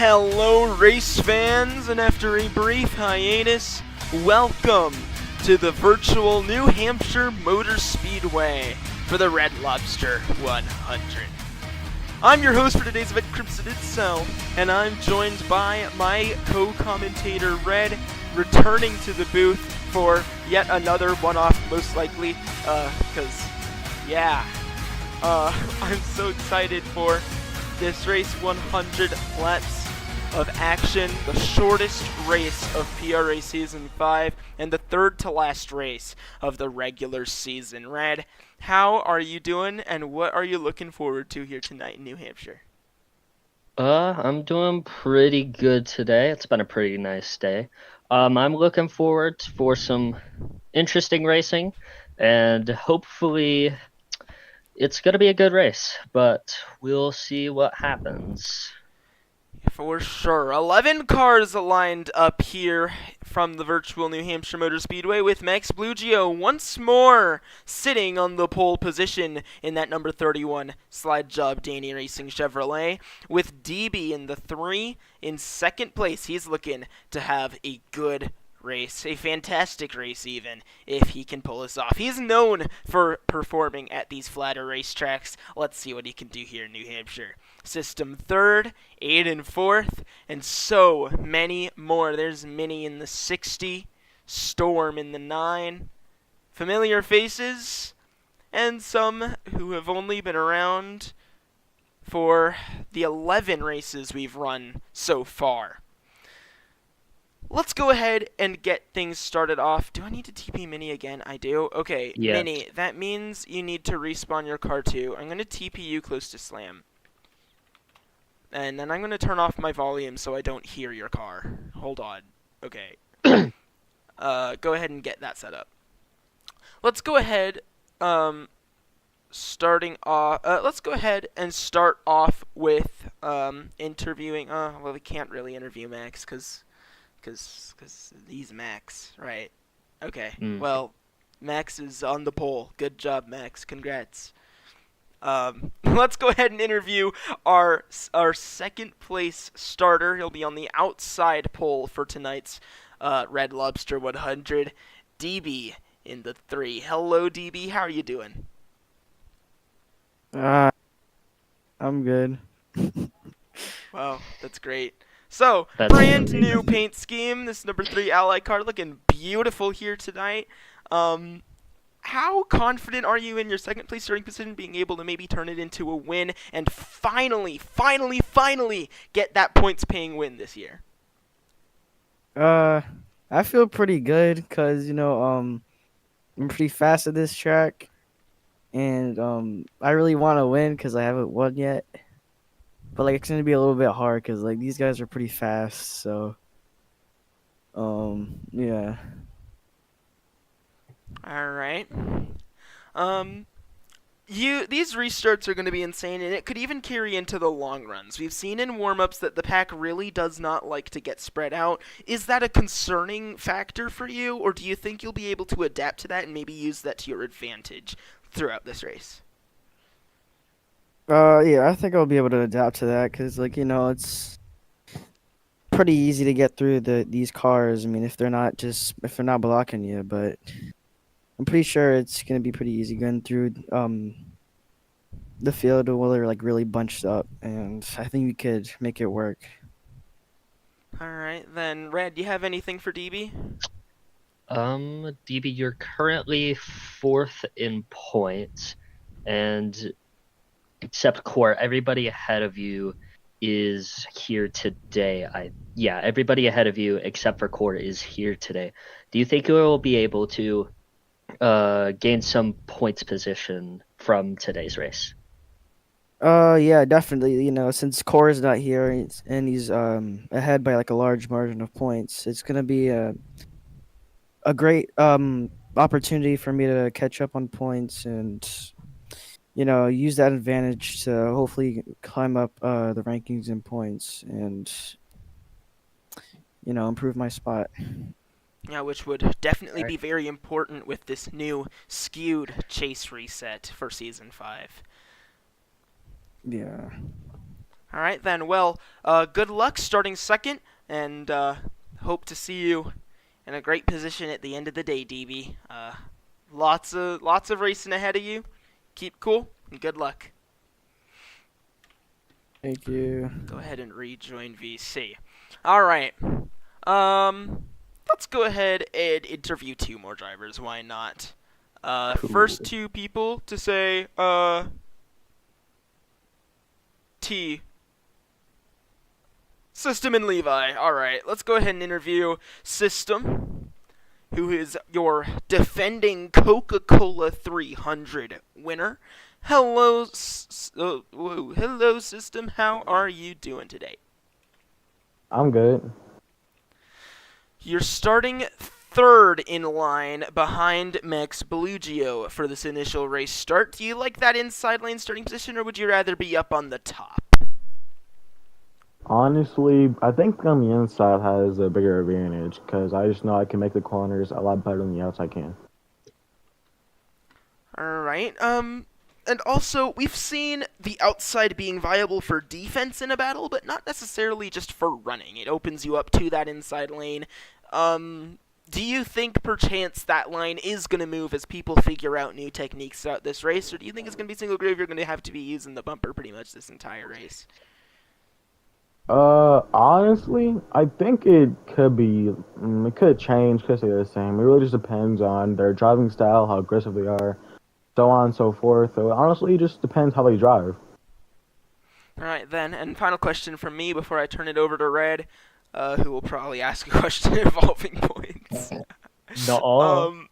Hello, race fans, and after a brief hiatus, welcome to the virtual New Hampshire Motor Speedway for the Red Lobster 100. I'm your host for today's event, Crimson itself, and I'm joined by my co-commentator, Red, returning to the booth for yet another one-off, most likely, because, yeah, I'm so excited for this race, 100 laps of action, the shortest race of PRA Season 5, and the third to last race of the regular season. Red, how are you doing, and what are you looking forward to here tonight in New Hampshire? I'm doing pretty good today. It's been a pretty nice day. I'm looking forward for some interesting racing, and hopefully it's gonna be a good race, but we'll see what happens. For sure. 11 cars lined up here from the virtual New Hampshire Motor Speedway with Max Blugio once more sitting on the pole position in that number 31 Slide Job Danny Racing Chevrolet, with DB in the 3 in second place. He's looking to have a good race, a fantastic race even, if he can pull this off. He's known for performing at these flatter racetracks. Let's see what he can do here in New Hampshire. System third, Aiden fourth, and so many more. There's Minnie in the 60, Storm in the 9, familiar faces, and some who have only been around for the 11 races we've run so far. Let's go ahead and get things started off. Do I need to TP Mini again? I do. Okay, Yes. Mini, that means you need to respawn your car too. I'm going to TP you close to Slam. And then I'm going to turn off my volume so I don't hear your car. Hold on. Okay. Go ahead and get that set up. Let's go ahead, let's go ahead and start off with, interviewing, well, we can't really interview Max, because he's Max, right? Okay, well, Max is on the pole. Good job, Max. Congrats. Let's go ahead and interview our second place starter. He'll be on the outside pole for tonight's Red Lobster 100. DB in the 3. Hello, DB. How are you doing? I'm good. Wow, that's great. So, That's brand amazing. new paint scheme. This number 3 ally card looking beautiful here tonight. How confident are you in your second place starting position, being able to maybe turn it into a win and finally get that points paying win this year? I feel pretty good because I'm pretty fast at this track, and I really want to win because I haven't won yet. But like it's gonna be a little bit hard because like these guys are pretty fast, so yeah. All right. These restarts are going to be insane, and it could even carry into the long runs. We've seen in warm-ups that the pack really does not like to get spread out. Is that a concerning factor for you, or do you think you'll be able to adapt to that and maybe use that to your advantage throughout this race? Yeah, I think I'll be able to adapt to that because like it's pretty easy to get through these cars. I mean, if they're not blocking you, but I'm pretty sure it's gonna be pretty easy going through the field while they're like really bunched up, and I think we could make it work. All right, then, Red, do you have anything for DB? DB, you're currently fourth in points, and except Core, everybody ahead of you is here today. Everybody ahead of you except for Core is here today. Do you think you will be able to gain some points position from today's race? Yeah, definitely. Since Core is not here and he's ahead by like a large margin of points, it's gonna be a great opportunity for me to catch up on points and use that advantage to hopefully climb up the rankings in points and improve my spot. Yeah, which would definitely be very important with this new skewed chase reset for Season 5. Yeah. All right then. Well, good luck starting second, and hope to see you in a great position at the end of the day, DB. Lots of racing ahead of you. Keep cool and good luck. Thank you. Go ahead and rejoin VC. All right. Let's go ahead and interview 2 more drivers. Why not? Cool. First 2 people to say T. System and Levi. All right. Let's go ahead and interview System, who is your defending Coca-Cola 300 winner. Hello, hello, System. How are you doing today? I'm good. You're starting 3rd in line behind Max Bellugio for this initial race start. Do you like that inside lane starting position, or would you rather be up on the top? Honestly, I think on the inside has a bigger advantage because I just know I can make the corners a lot better than the outside can. All right. And also, we've seen the outside being viable for defense in a battle, but not necessarily just for running. It opens you up to that inside lane. Do you think, perchance, that line is going to move as people figure out new techniques throughout this race, or do you think it's going to be single groove, you're going to have to be using the bumper pretty much this entire race? Honestly, I think it could be, it could change, could stay the same. It really just depends on their driving style, how aggressive they are, so on and so forth. So honestly, it just depends how they drive. Alright then, and final question from me before I turn it over to Red, who will probably ask a question involving points. No.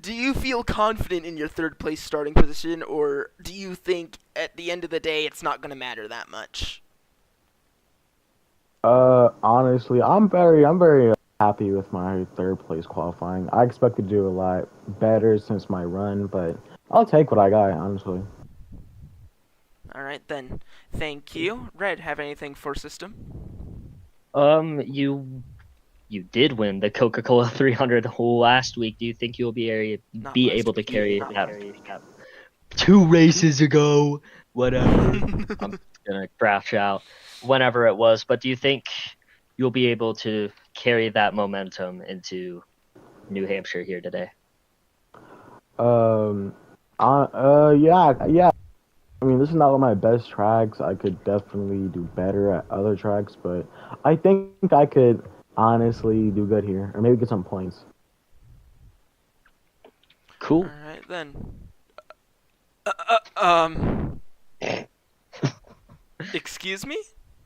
Do you feel confident in your 3rd place starting position, or do you think at the end of the day it's not going to matter that much? Honestly, I'm very happy with my 3rd place qualifying. I expect to do a lot better since my run, but I'll take what I got, honestly. Alright then, thank you. Red, have anything for System? You did win the Coca-Cola 300 last week. Do you think you'll be able to carry it out? 2 races ago, whatever. I'm gonna crash out whenever it was. But do you think you'll be able to carry that momentum into New Hampshire here today? Yeah. I mean, this is not one of my best tracks. I could definitely do better at other tracks, but I think I could honestly do good here, or maybe get some points. Cool. Alright then. Excuse me?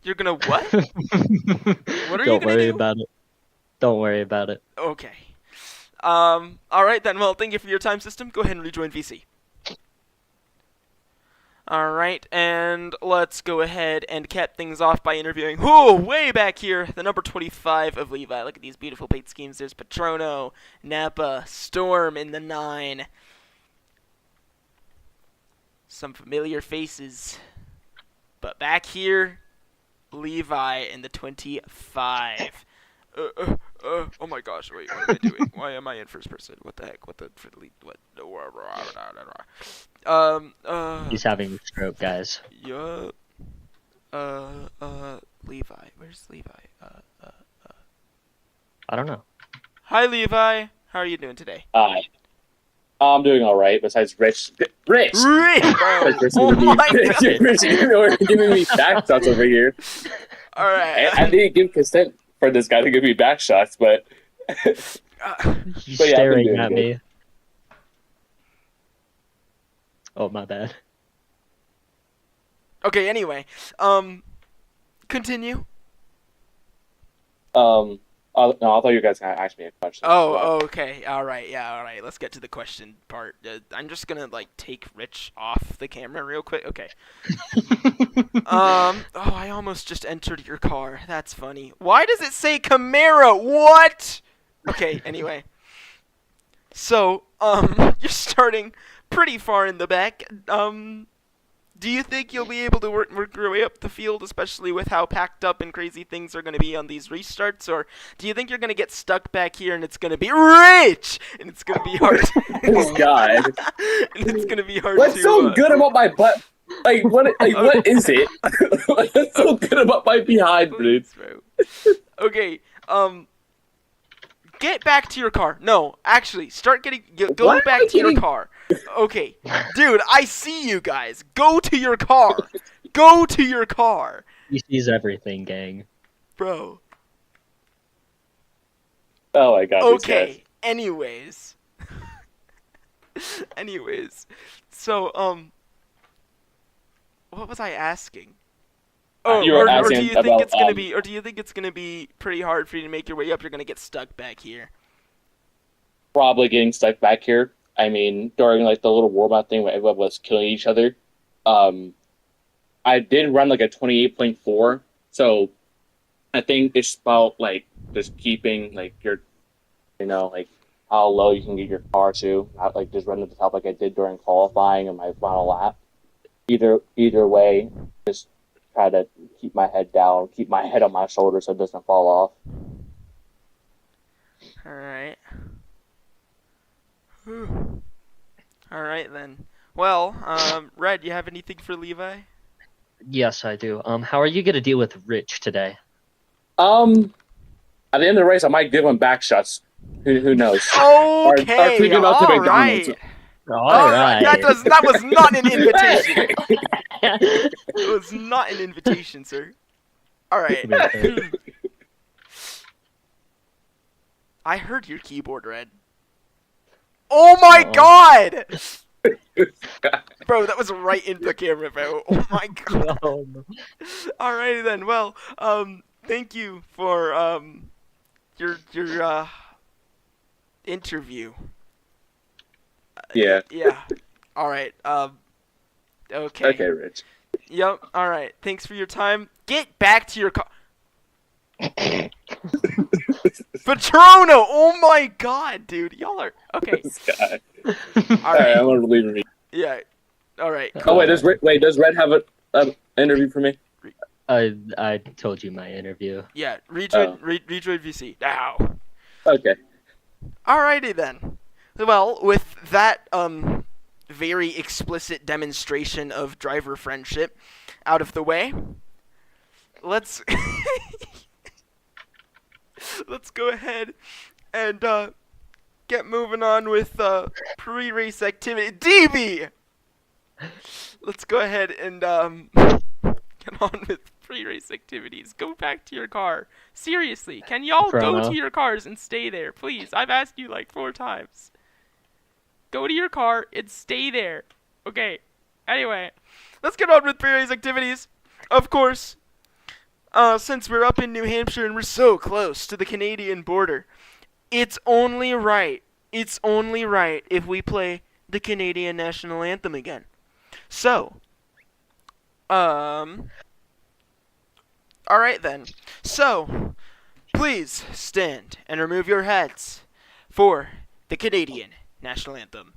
You're gonna what? What are you gonna do? Don't worry about it. Okay. Alright then, well, thank you for your time, System. Go ahead and rejoin VC. Alright, and let's go ahead and cap things off by interviewing, way back here, the number 25 of Levi. Look at these beautiful paint schemes. There's Patrono, Napa, Storm in the 9. Some familiar faces. But back here, Levi in the 25. Oh my gosh, wait, what am I doing? Why am I in first person? What the heck? What? He's having a stroke, guys. Yup. Levi. Where's Levi? I don't know. Hi, Levi. How are you doing today? Hi. I'm doing all right. Besides Rich. Rich! Oh my God. Rich, giving me back shots over here. All right. I didn't give consent for this guy to give me back shots, but He's But yeah, staring I've at been doing me. Oh, my bad. Okay. Anyway, continue. no, I thought you guys asked me a question. Oh, okay. All right. Yeah. All right. Let's get to the question part. I'm just gonna take Rich off the camera real quick. Okay. Oh, I almost just entered your car. That's funny. Why does it say Camaro? What? Okay. Anyway. So, you're starting pretty far in the back. Do you think you'll be able to work your way up the field, especially with how packed up and crazy things are going to be on these restarts? Or do you think you're going to get stuck back here and it's going to be Rich? And it's going to be hard. This guy. And it's going to be hard What's to... so good about my butt Like what is it? What's so good about my behind, dude? Please, bro. Okay, get back to your car. No, actually, go Why am back I to your getting- car. Okay, dude, I see you guys. Go to your car. Go to your car, He sees everything, gang. bro. Oh my god, these guys. Okay. Anyways, so what was I asking? Oh, You were or do asking you think about, it's gonna be, or do you think it's gonna be pretty hard for you to make your way up? You're gonna get stuck back here. Probably getting stuck back here. I mean, during like the little warm up thing where everyone was killing each other, I did run like a 28.4, so I think it's about like just keeping like your, like how low you can get your car to, not like just run to the top like I did during qualifying and my final lap. Either way, just try to keep my head down, keep my head on my shoulder so it doesn't fall off. All right. All right then. Well, Red, you have anything for Levi? Yes, I do. How are you gonna deal with Rich today? At the end of the race, I might give him back shots. Who knows? Or Okay, tweak him out to all McDonald's. right. All right. That was not an invitation. right. It was not an invitation, sir. All right. I heard your keyboard, Red. Oh my god! Bro, that was right into the camera, bro. Oh my god. Alrighty then. Well, thank you for your interview. Yeah. Yeah. All right. Okay. Okay, Rich. Yep. All right. Thanks for your time. Get back to your car. Patrono! Oh my god, dude. Y'all are okay. This guy. All All right, right. I'm gonna leave me. Yeah. All right. Oh Cool. wait, does Red have an interview for me? I told you my interview. Yeah. Rejoin VC now. Okay. Alrighty then. Well, with that very explicit demonstration of driver friendship out of the way, let's let's go ahead and get moving on with pre-race activity. DB! Let's go ahead and get on with pre-race activities. Go back to your car. Seriously, can y'all go Chrono. to your cars and stay there, please? I've asked you like 4 times. Go to your car and stay there. Okay. Anyway, let's get on with pre-race activities. Of course, since we're up in New Hampshire and we're so close to the Canadian border, it's only right if we play the Canadian national anthem again. So, alright then. So, please stand and remove your hats for the Canadian national anthem.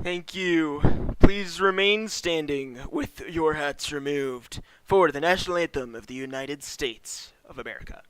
Thank you. Please remain standing with your hats removed for the national anthem of the United States of America.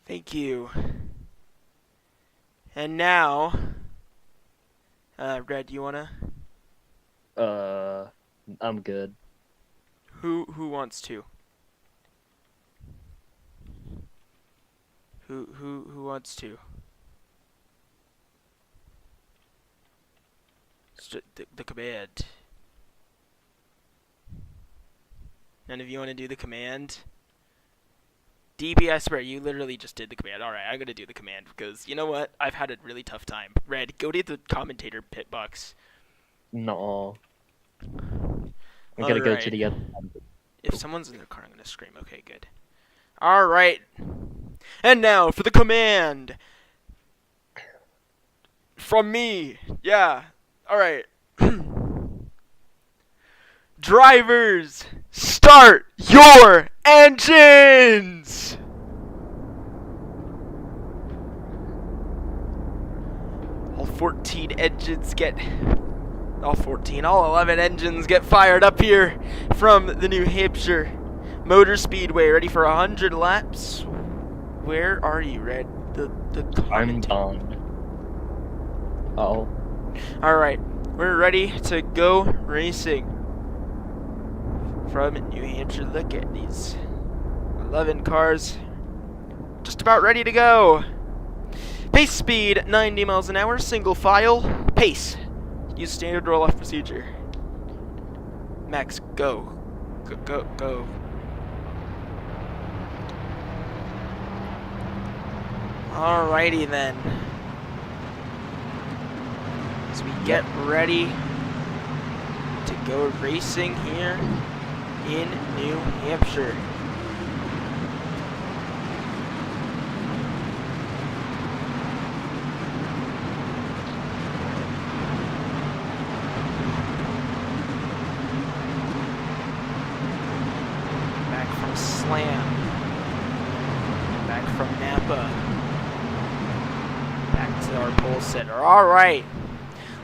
Thank you. And now, Red, you wanna? I'm good. Who wants to? Who wants to? The command. None of you want to do the command? DB, I swear, you literally just did the command. Alright, I'm gonna do the command because, you know what? I've had a really tough time. Red, go to the commentator pit box. No. I'm gonna go to the other side. If someone's in their car, I'm gonna scream. Okay, good. Alright. And now for the command. From me. Yeah. Alright. Drivers, start your engines! All 11 engines get fired up here from the New Hampshire Motor Speedway, ready for 100 laps. Where are you, Red? I'm done. Oh. Alright, we're ready to go racing. From New Hampshire, look at these 11 cars. Just about ready to go. Pace speed, 90 miles an hour, single file. Pace. Use standard roll-off procedure. Max, go. Go. Alrighty then. As we get ready to go racing here in New Hampshire. Back from Slam. Back from Napa. Back to our pole sitter. Alright.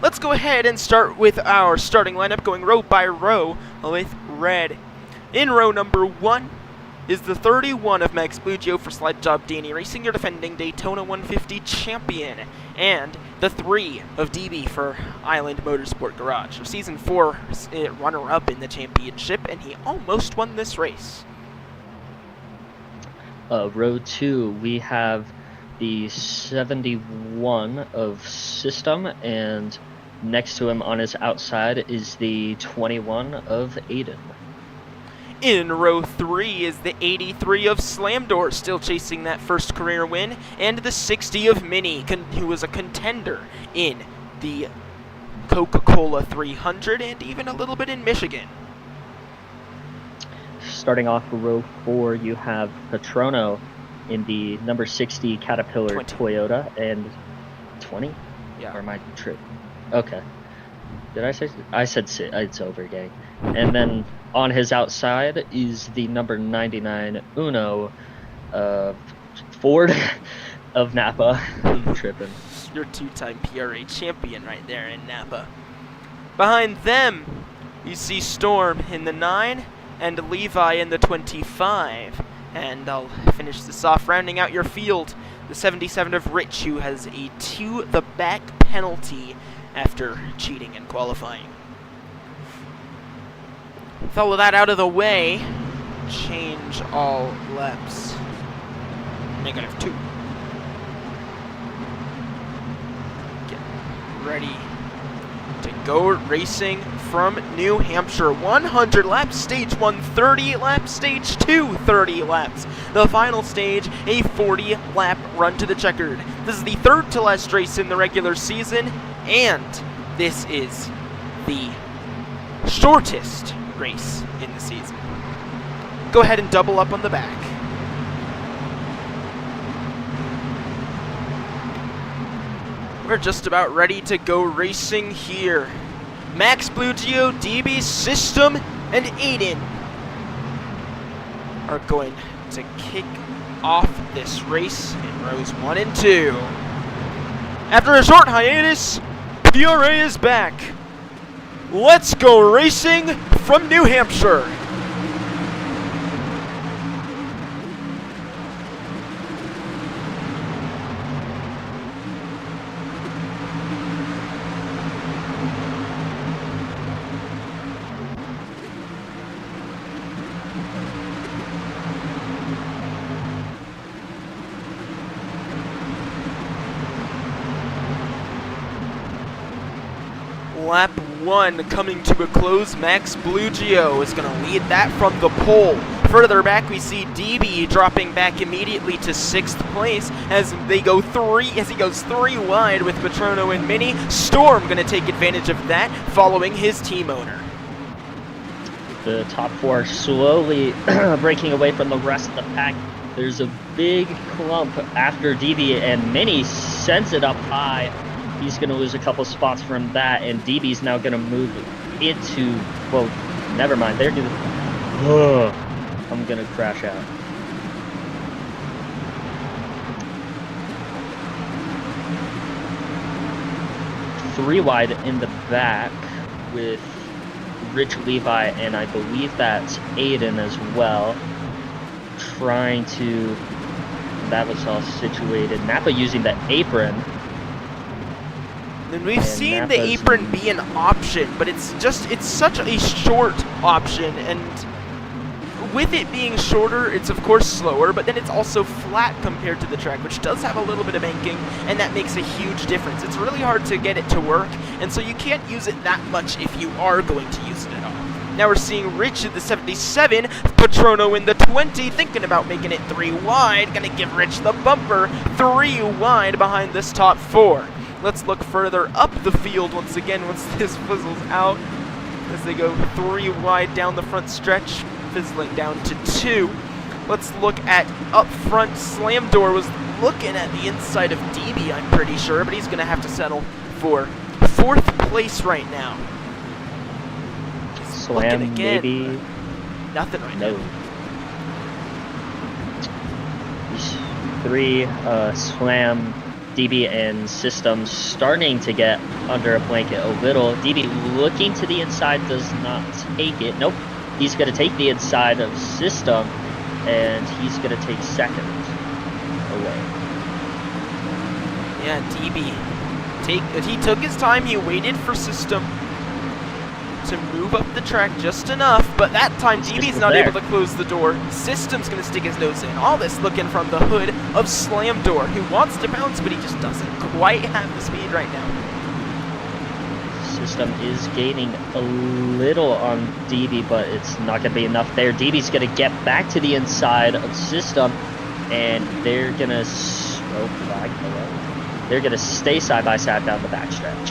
Let's go ahead and start with our starting lineup, going row by row with Red. In row number 1 is the 31 of Max Blugio for Slide Job Danny Racing, your defending Daytona 150 champion, and the 3 of DB for Island Motorsport Garage, your Season 4 runner-up in the championship, and he almost won this race. Row 2, we have the 71 of System, and next to him on his outside is the 21 of Aiden. In row 3 is the 83 of Slamdor, still chasing that first career win, and the 60 of Minnie, who was a contender in the Coca-Cola 300, and even a little bit in Michigan. Starting off row 4, you have Patrono in the number 60 Caterpillar 20. Toyota, and 20? Yeah. Or my trip? Okay. Did I say? I said it's over, gang. And then on his outside is the number 99 Uno Ford of Napa. I'm tripping. Your two-time PRA champion right there in Napa. Behind them, you see Storm in the 9 and Levi in the 25. And I'll finish this off, rounding out your field. The 77 of Rich, who has a to-the-back penalty after cheating in qualifying. With all of that out of the way, change all laps. -2. Get ready to go racing from New Hampshire. 100 laps, stage 1, 30 laps, stage 2, 30 laps. The final stage, a 40-lap run to the checkered. This is the third to last race in the regular season, and this is the shortest race in the season. Go ahead and double up on the back. We're just about ready to go racing here. Max Blugio, DB System, and Aiden are going to kick off this race in rows 1 and 2. After a short hiatus, PRA is back. Let's go racing from New Hampshire. Lap 1 coming to a close. Max Blugio is going to lead that from the pole. Further back, we see DB dropping back immediately to 6th place as he goes 3 wide with Patrono and Mini. Storm going to take advantage of that, following his team owner. The top 4 slowly breaking away from the rest of the pack. There's a big clump after DB, and Mini sends it up high. He's going to lose a couple spots from that, and DB's now going to move into, well, never mind. They're going to, I'm going to crash out. Three wide in the back with Rich, Levi, and I believe that's Aiden as well. Trying to, that was all situated. Napa using the apron. And we've seen the apron be an option, but it's such a short option, and with it being shorter, it's of course slower, but then it's also flat compared to the track, which does have a little bit of banking, and that makes a huge difference. It's really hard to get it to work, and so you can't use it that much if you are going to use it at all. Now we're seeing Rich in the 77, Patrono in the 20, thinking about making it 3 wide, gonna give Rich the bumper, 3 wide behind this top 4. Let's look further up the field once again once this fizzles out as they go 3 wide down the front stretch, fizzling down to 2. Let's look at up front. Slam Door was looking at the inside of DB, I'm pretty sure, but he's going to have to settle for 4th place right now. Slam, again. maybe? Nothing right No. now. These 3 Slam, DB, and System starting to get under a blanket a little. DB looking to the inside, does not take it. Nope. He's going to take the inside of System, and he's going to take 2nd away. Yeah, DB. He took his time. He waited for System to move up the track just enough, but that time DB's not able to close the door. System's going to stick his nose in. All this looking from the hood of Slam Door, who wants to bounce, but he just doesn't quite have the speed right now. System is gaining a little on DB, but it's not going to be enough there. DB's going to get back to the inside of System, and they're going to, they're going to stay side by side down the backstretch.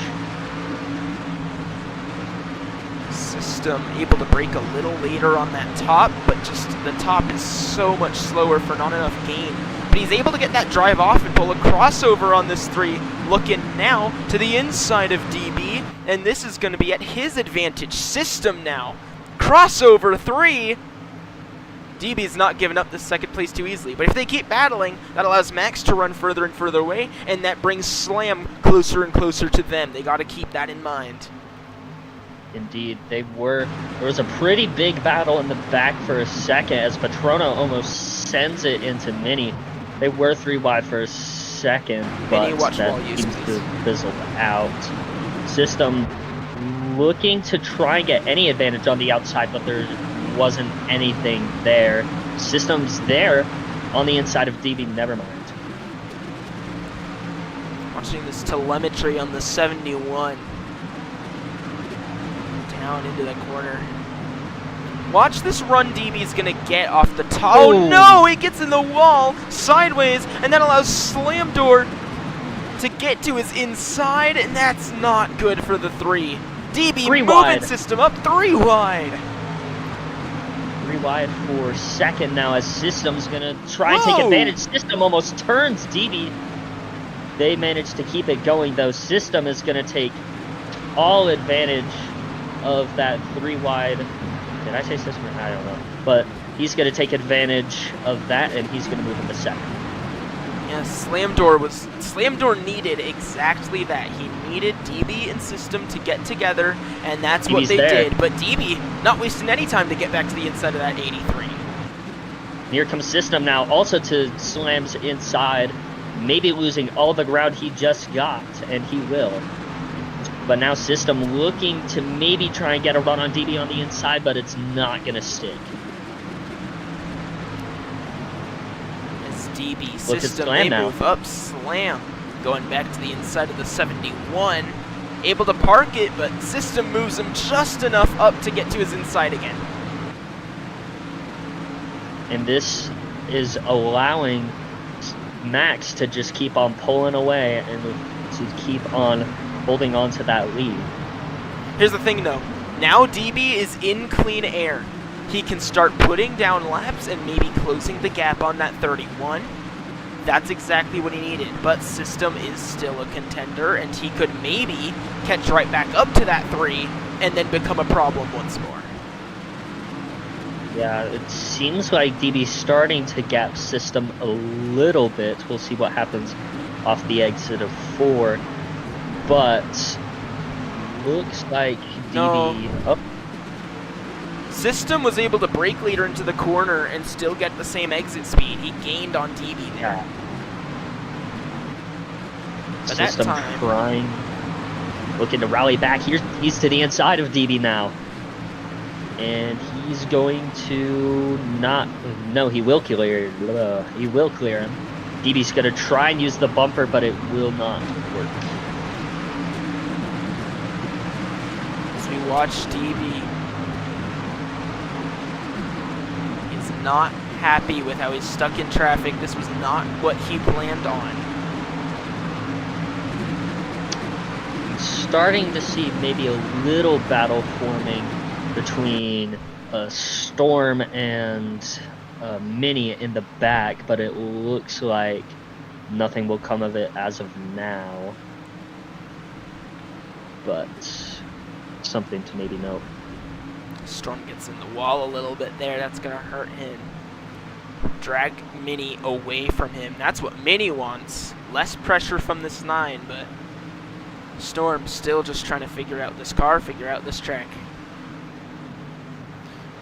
System able to brake a little later on that top, but just the top is so much slower for not enough gain. But he's able to get that drive off and pull a crossover on this 3, looking now to the inside of DB, and this is going to be at his advantage. System now. Crossover 3. DB's not giving up this second place too easily, but if they keep battling, that allows Max to run further and further away, and that brings Slam closer and closer to them. They got to keep that in mind. Indeed, there was a pretty big battle in the back for a second as Patrono almost sends it into Mini. They were 3 wide for a second, but that seems to have fizzled out. System looking to try and get any advantage on the outside, but there wasn't anything there. System's there on the inside of DB, never mind. Watching this telemetry on the 71. Down into the corner. Watch this run DB's gonna get off the top. Oh no, he gets in the wall sideways, and that allows Slam Door to get to his inside, and that's not good for the 3. DB moving System up 3 wide. 3 wide for second now as System's gonna try and take advantage. System almost turns DB. They managed to keep it going though. System is gonna take all advantage of that 3 wide. Did I say System? I don't know. But he's gonna take advantage of that and he's gonna move into second. Yeah, Slam Door needed exactly that. He needed DB and System to get together, and that's what they did. But DB not wasting any time to get back to the inside of that 83. Here comes System now, also to Slam's inside, maybe losing all the ground he just got, and he will. But now System looking to maybe try and get a run on DB on the inside, but it's not gonna stick. DB System, they move up. Slam going back to the inside of the 71. Able to park it, but System moves him just enough up to get to his inside again. And this is allowing Max to just keep on pulling away and to keep on holding on to that lead. Here's the thing though. Now DB is in clean air. He can start putting down laps and maybe closing the gap on that 31. That's exactly what he needed, but System is still a contender, and he could maybe catch right back up to that 3 and then become a problem once more. Yeah, it seems like DB's starting to gap System a little bit. We'll see what happens off the exit of 4, but looks like DB... System was able to brake later into the corner and still get the same exit speed. He gained on DB there. But System that time, trying, looking to rally back. He's to the inside of DB now. And he's going to not... No, he will clear. He will clear him. DB's going to try and use the bumper, but it will not work. As we watch DB, not happy with how he's stuck in traffic. This was not what he planned on. Starting to see maybe a little battle forming between Storm and Mini in the back, but it looks like nothing will come of it as of now. But something to maybe note. Storm gets in the wall a little bit there. That's going to hurt him. Drag Mini away from him. That's what Mini wants. Less pressure from this 9, but Storm still just trying to figure out this car, figure out this track.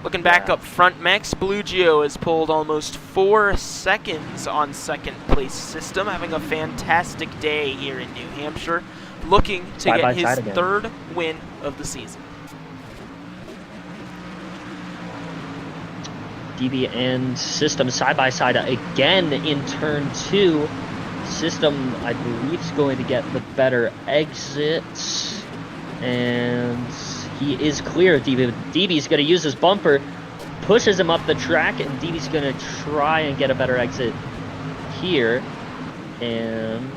Looking back up front, Max Blugio has pulled almost 4 seconds on second place System, having a fantastic day here in New Hampshire, looking to get his 3rd win of the season. DB and System side by side again in turn 2. System, I believe, is going to get the better exits, and he is clear of DB. DB's going to use his bumper, pushes him up the track, and DB's going to try and get a better exit here, and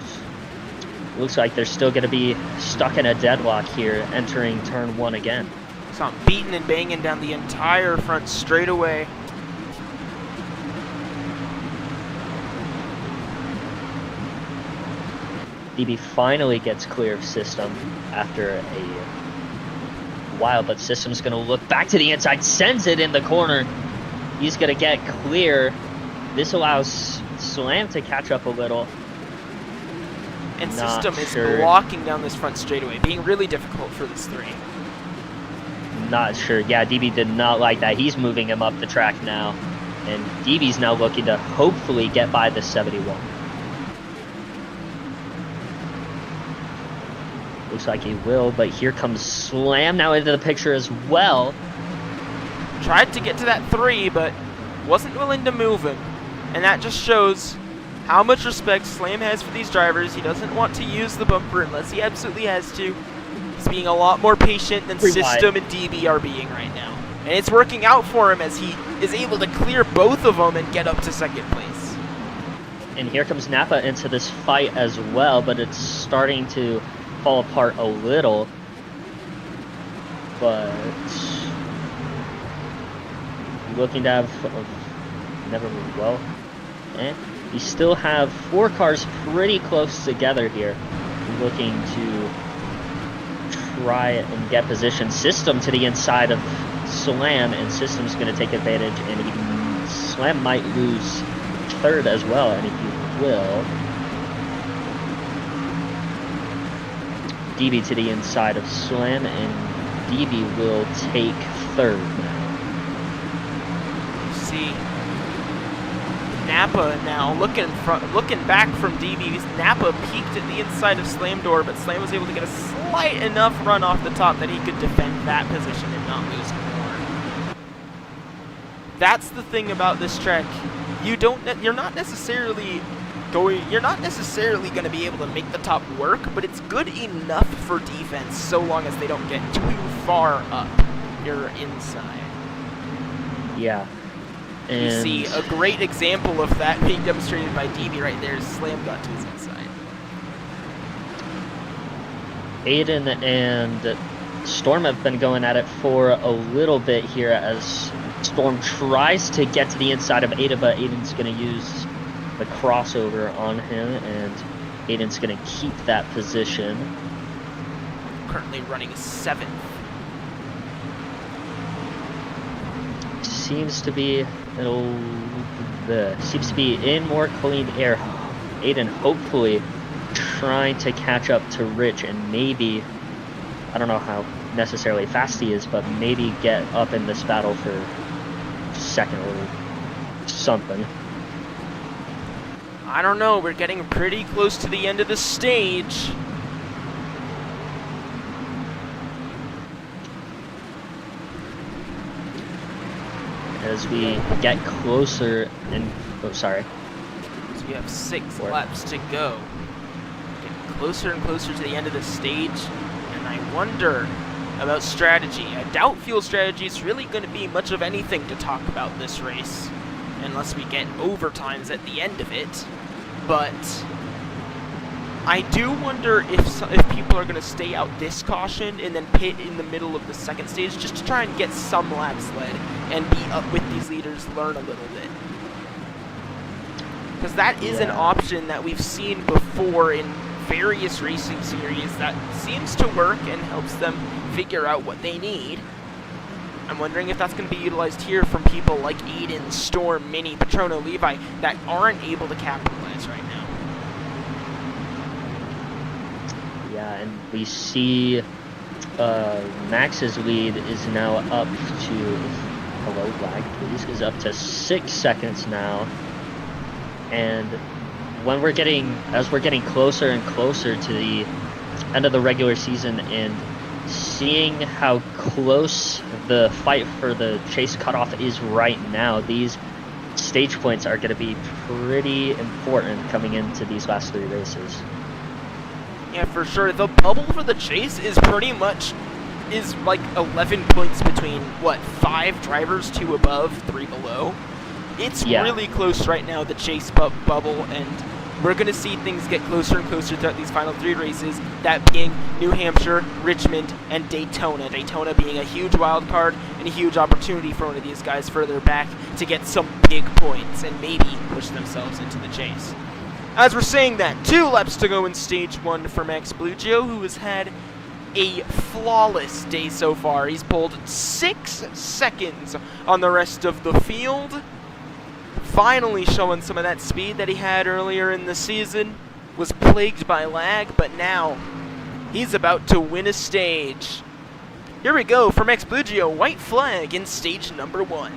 looks like they're still going to be stuck in a deadlock here, entering turn 1 again. Saw him beating and banging down the entire front straightaway. DB finally gets clear of System after a while, but System's going to look back to the inside, sends it in the corner. He's going to get clear. This allows Slam to catch up a little. And Not System is sure. blocking down this front straightaway, being really difficult for this 3. Not sure. Yeah, DB did not like that. He's moving him up the track now. And DB's now looking to hopefully get by the 71. Looks like he will, but here comes Slam now into the picture as well. Tried to get to that 3, but wasn't willing to move him. And that just shows how much respect Slam has for these drivers. He doesn't want to use the bumper unless he absolutely has to. He's being a lot more patient than System and DB are being right now. And it's working out for him as he is able to clear both of them and get up to 2nd place. And here comes Napa into this fight as well, but it's starting to fall apart a little. But looking to have never moved well. You still have 4 cars pretty close together here. Looking to try and get position. System to the inside of Slam, and System's going to take advantage, and Slam might lose 3rd as well, and he will. DB to the inside of Slam, and DB will take 3rd now. See Napa now looking back from DB. Napa peeked at the inside of Slam door, but Slam was able to get a slight enough run off the top that he could defend that position and not lose more. That's the thing about this track. You're not necessarily going to be able to make the top work, but it's good enough for defense so long as they don't get too far up your inside. Yeah. And You see a great example of that being demonstrated by DB right there. Slam got to his inside. Aiden and Storm have been going at it for a little bit here as Storm tries to get to the inside of Aiden, but Aiden's going to use the crossover on him, and Aiden's going to keep that position. Currently running 7th. Seems to be in more clean air. Aiden hopefully trying to catch up to Rich, and maybe, I don't know how necessarily fast he is, but maybe get up in this battle for 2nd or something. I don't know. We're getting pretty close to the end of the stage. As we get closer and So we have 6 laps to go. Getting closer and closer to the end of the stage, and I wonder about strategy. I doubt fuel strategy is really going to be much of anything to talk about this race, unless we get overtimes at the end of it. But I do wonder if people are going to stay out this caution and then pit in the middle of the 2nd stage just to try and get some laps led and be up with these leaders, learn a little bit. Because that is an option that we've seen before in various racing series that seems to work and helps them figure out what they need. I'm wondering if that's going to be utilized here from people like Aiden, Storm, Mini, Patrono, Levi that aren't able to capitalize right now. Yeah, and we see Max's lead is now up to, hello lag please, is up to 6 seconds now. And when as we're getting closer and closer to the end of the regular season and seeing how close the fight for the chase cutoff is right now, these stage points are going to be pretty important coming into these last 3 races. Yeah, for sure. The bubble for the chase is like 11 points between, 5 drivers, 2 above, 3 below. It's really close right now, the chase bubble, and we're going to see things get closer and closer throughout these final 3 races, that being New Hampshire, Richmond, and Daytona. Daytona being a huge wild card and a huge opportunity for one of these guys further back to get some big points and maybe push themselves into the chase. As we're saying that, 2 laps to go in stage 1 for Max Blugio, who has had a flawless day so far. He's pulled 6 seconds on the rest of the field. Finally showing some of that speed that he had earlier in the season. Was plagued by lag, but now he's about to win a stage. Here we go for Max Blugio, white flag in stage number 1.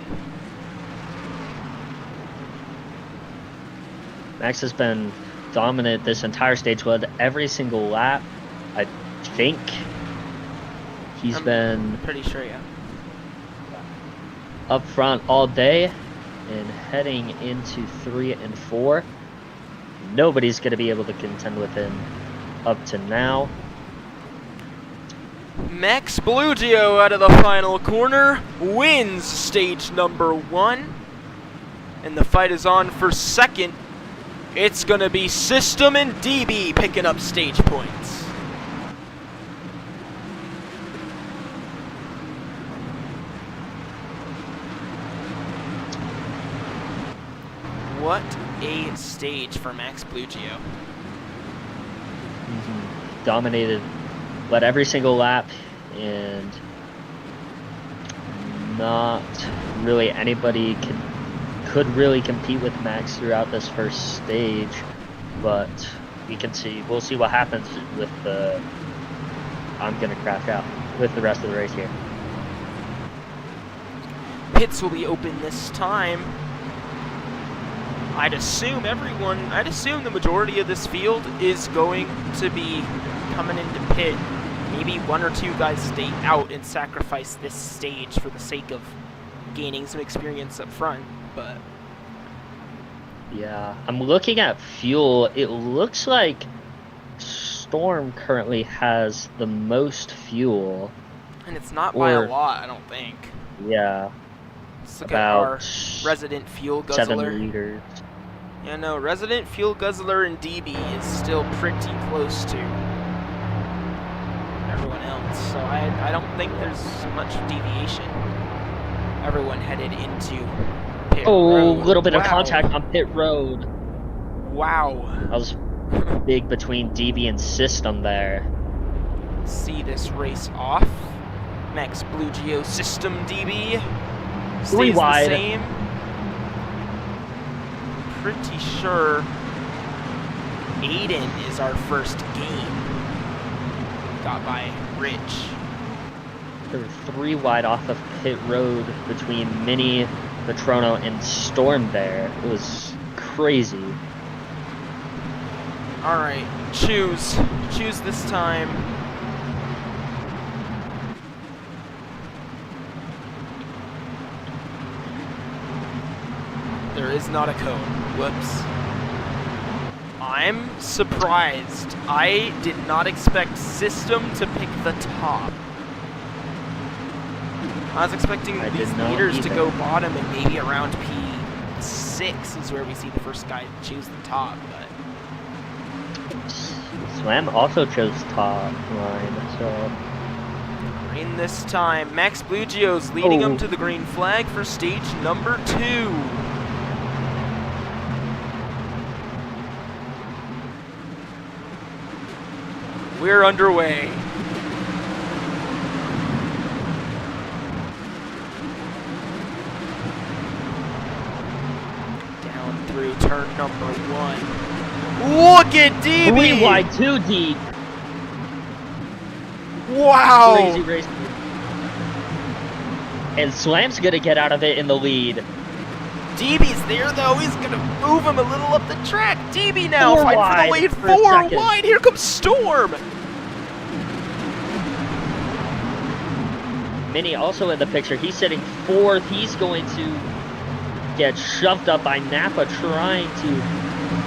Max has been dominant this entire stage, led every single lap. I think he's been Pretty sure, yeah. up front all day. And heading into 3 and 4, nobody's going to be able to contend with him up to now. Max Blugio out of the final corner wins stage number 1. And the fight is on for second. It's going to be System and DB picking up stage points. What a stage for Max Blugio. Dominated, led every single lap, and not really anybody could really compete with Max throughout this first stage. But we'll see what happens with the. I'm gonna crash out with the rest of the race here. Pits will be open this time. I'd assume the majority of this field is going to be coming into pit. Maybe 1 or 2 guys stay out and sacrifice this stage for the sake of gaining some experience up front, but... Yeah, I'm looking at fuel. It looks like Storm currently has the most fuel. And it's not by a lot, I don't think. Yeah. Let's look at our resident fuel guzzler. 7 liters. Yeah, no, resident fuel guzzler and DB is still pretty close to everyone else, so I don't think there's much deviation. Everyone headed into pit road. A little bit of contact on pit road. Wow. That was big between DB and System there. See this race off. Max Blugio, System DB. 3 wide. The same. Pretty sure Aiden is our first game. Got by Rich. There were 3 wide off of pit road between Mini, Patrono, and Storm there. It was crazy. Alright, choose. Choose this time. There is not a cone. Whoops. I'm surprised. I did not expect System to pick the top. I was expecting these leaders to go bottom and maybe around P6 is where we see the first guy choose the top, but... Slam also chose top line, so... Green this time. Max Blugio's leading him to the green flag for stage number 2. We're underway. Down through turn number 1. Look at DB! 3 wide, 2 deep. Wow! Crazy race. And Slam's gonna get out of it in the lead. DB's there though, he's gonna move him a little up the track. DB now 4 fighting wide for the lead, for a 4 second. wide, here comes Storm! Mini also in the picture, he's sitting 4th, he's going to get shoved up by Napa trying to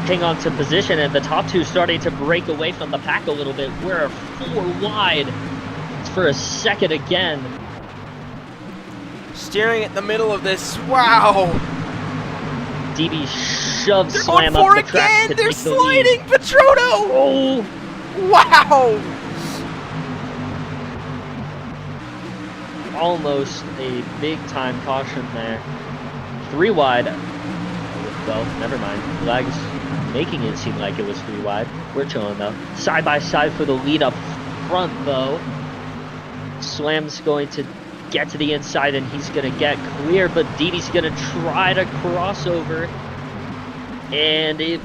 hang on to position, and the top 2 starting to break away from the pack a little bit. We're 4 wide for a second again. Steering at the middle of this, wow! DB shoves They're going Slam up for the it track again! to They're take the lead. sliding! Petrono! Oh, Wow! almost a big-time caution there. 3 wide. Well, never mind. Flag's making it seem like it was 3 wide. We're chilling, though. Side by side for the lead up front, though. Slam's going to get to the inside, and he's going to get clear, but DB's going to try to cross over, and it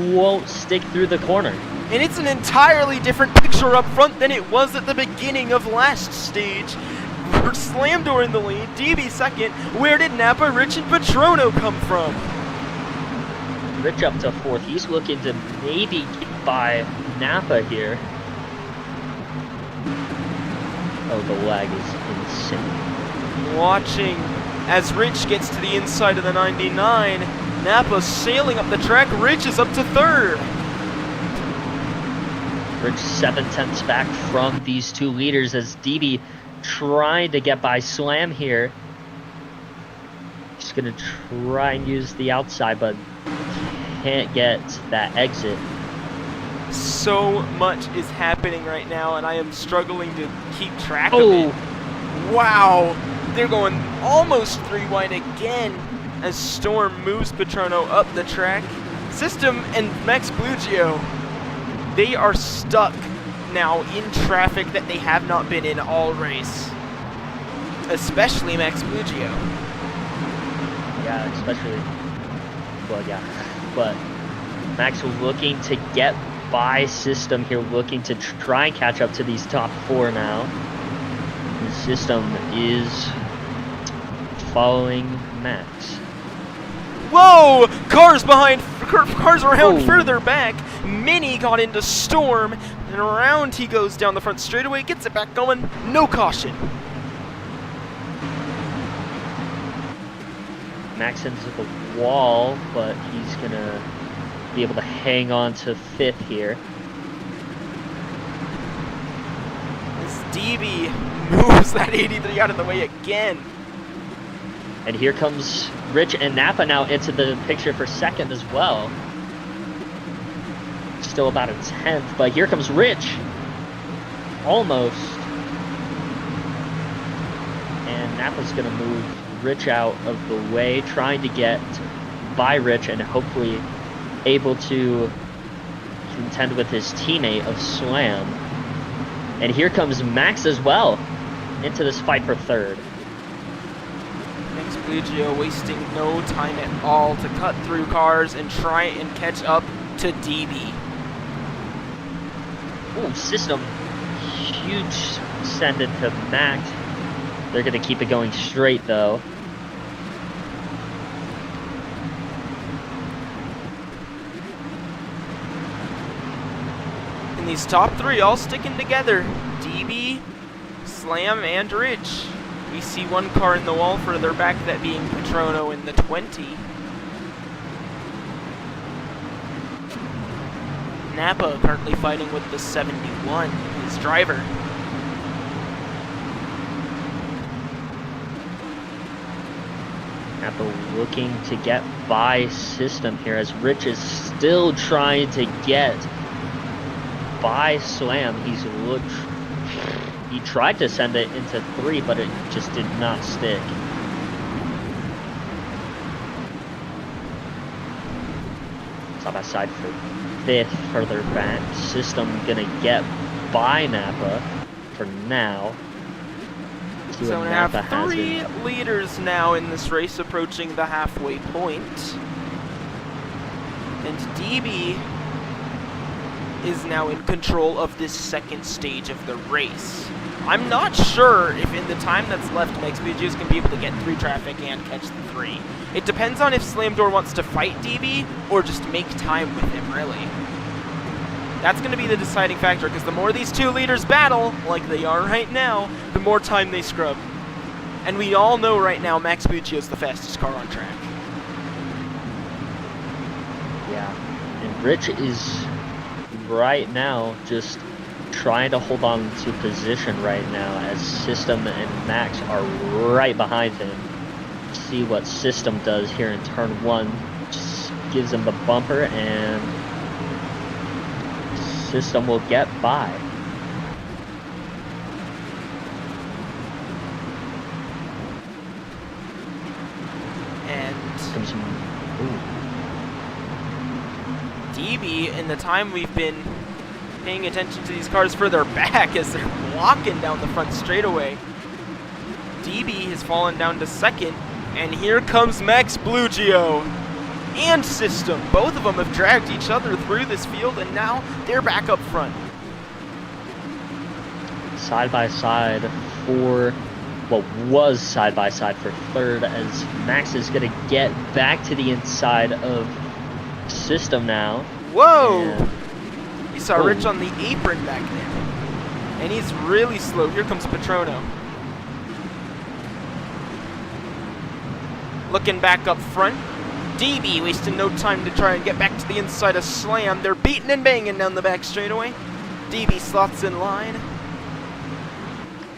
won't stick through the corner. And it's an entirely different picture up front than it was at the beginning of last stage. Slam Door in the lead, DB second. Where did Napa, Rich, and Petrono come from? Rich up to 4th. He's looking to maybe get by Napa here. Oh, the lag is insane. Watching as Rich gets to the inside of the 99. Napa sailing up the track. Rich is up to 3rd. Rich 7/10 back from these 2 leaders as DB trying to get by Slam here. He's going to try and use the outside, but can't get that exit. So much is happening right now, and I am struggling to keep track of Oh, it. Wow! They're going almost 3 wide again as Storm moves Petrono up the track. System and Max Blugio, they are stuck now in traffic that they have not been in all race. Especially Max Blugio. yeah, especially. Well, yeah. But Max looking to get by System here, looking to try and catch up to these top 4 now. The System is following Max. Whoa! Cars behind, cars around Oh. further back. Mini got into Storm, and around he goes down the front straightaway, gets it back going, no caution. Max into the wall, but he's gonna be able to hang on to 5th here. As DB moves that 83 out of the way again. And here comes Rich and Napa now into the picture for 2nd as well. Still about a 10th, but here comes Rich. Almost. And Napa's going to move Rich out of the way, trying to get by Rich and hopefully able to contend with his teammate of Slam. And here comes Max as well into this fight for 3rd. Max Blugio wasting no time at all to cut through cars and try and catch up to DB. Ooh, System. Huge send it to Max. They're going to keep it going straight, though. And these top 3 all sticking together. DB, Slam, and Rich. We see 1 car in the wall further back, that being Petrono in the 20. Napa currently fighting with the 71, his driver. Napa looking to get by System here as Rich is still trying to get by Slam. He tried to send it into 3, but it just did not stick. Side by side for 5th, further back. System gonna get by Napa for now. See So what we Napa have has 3 in. leaders now in this race approaching the halfway point. And DB is now in control of this 2nd stage of the race. I'm not sure if in the time that's left, Max Blugio is going to be able to get through traffic and catch the 3. It depends on if Slam Door wants to fight DB or just make time with him, really. That's going to be the deciding factor, because the more these 2 leaders battle, like they are right now, the more time they scrub. And we all know right now Max Blugio is the fastest car on track. Yeah, and Rich is right now just trying to hold on to position right now as System and Max are right behind him. see what System does here in turn 1. Just gives him the bumper, and System will get by. And Comes some, DB, in the time we've been paying attention to these cars further back as they're walking down the front straightaway, DB has fallen down to second, and here comes Max Blugio and System. Both of them have dragged each other through this field, and now they're back up front. side by side for what was side by side for third, as Max is going to get back to the inside of System now. Whoa! And We saw Rich on the apron back there, and he's really slow. Here comes Petrono. Looking back up front, DB wasting no time to try and get back to the inside of Slam. They're beating and banging down the back straightaway. DB slots in line.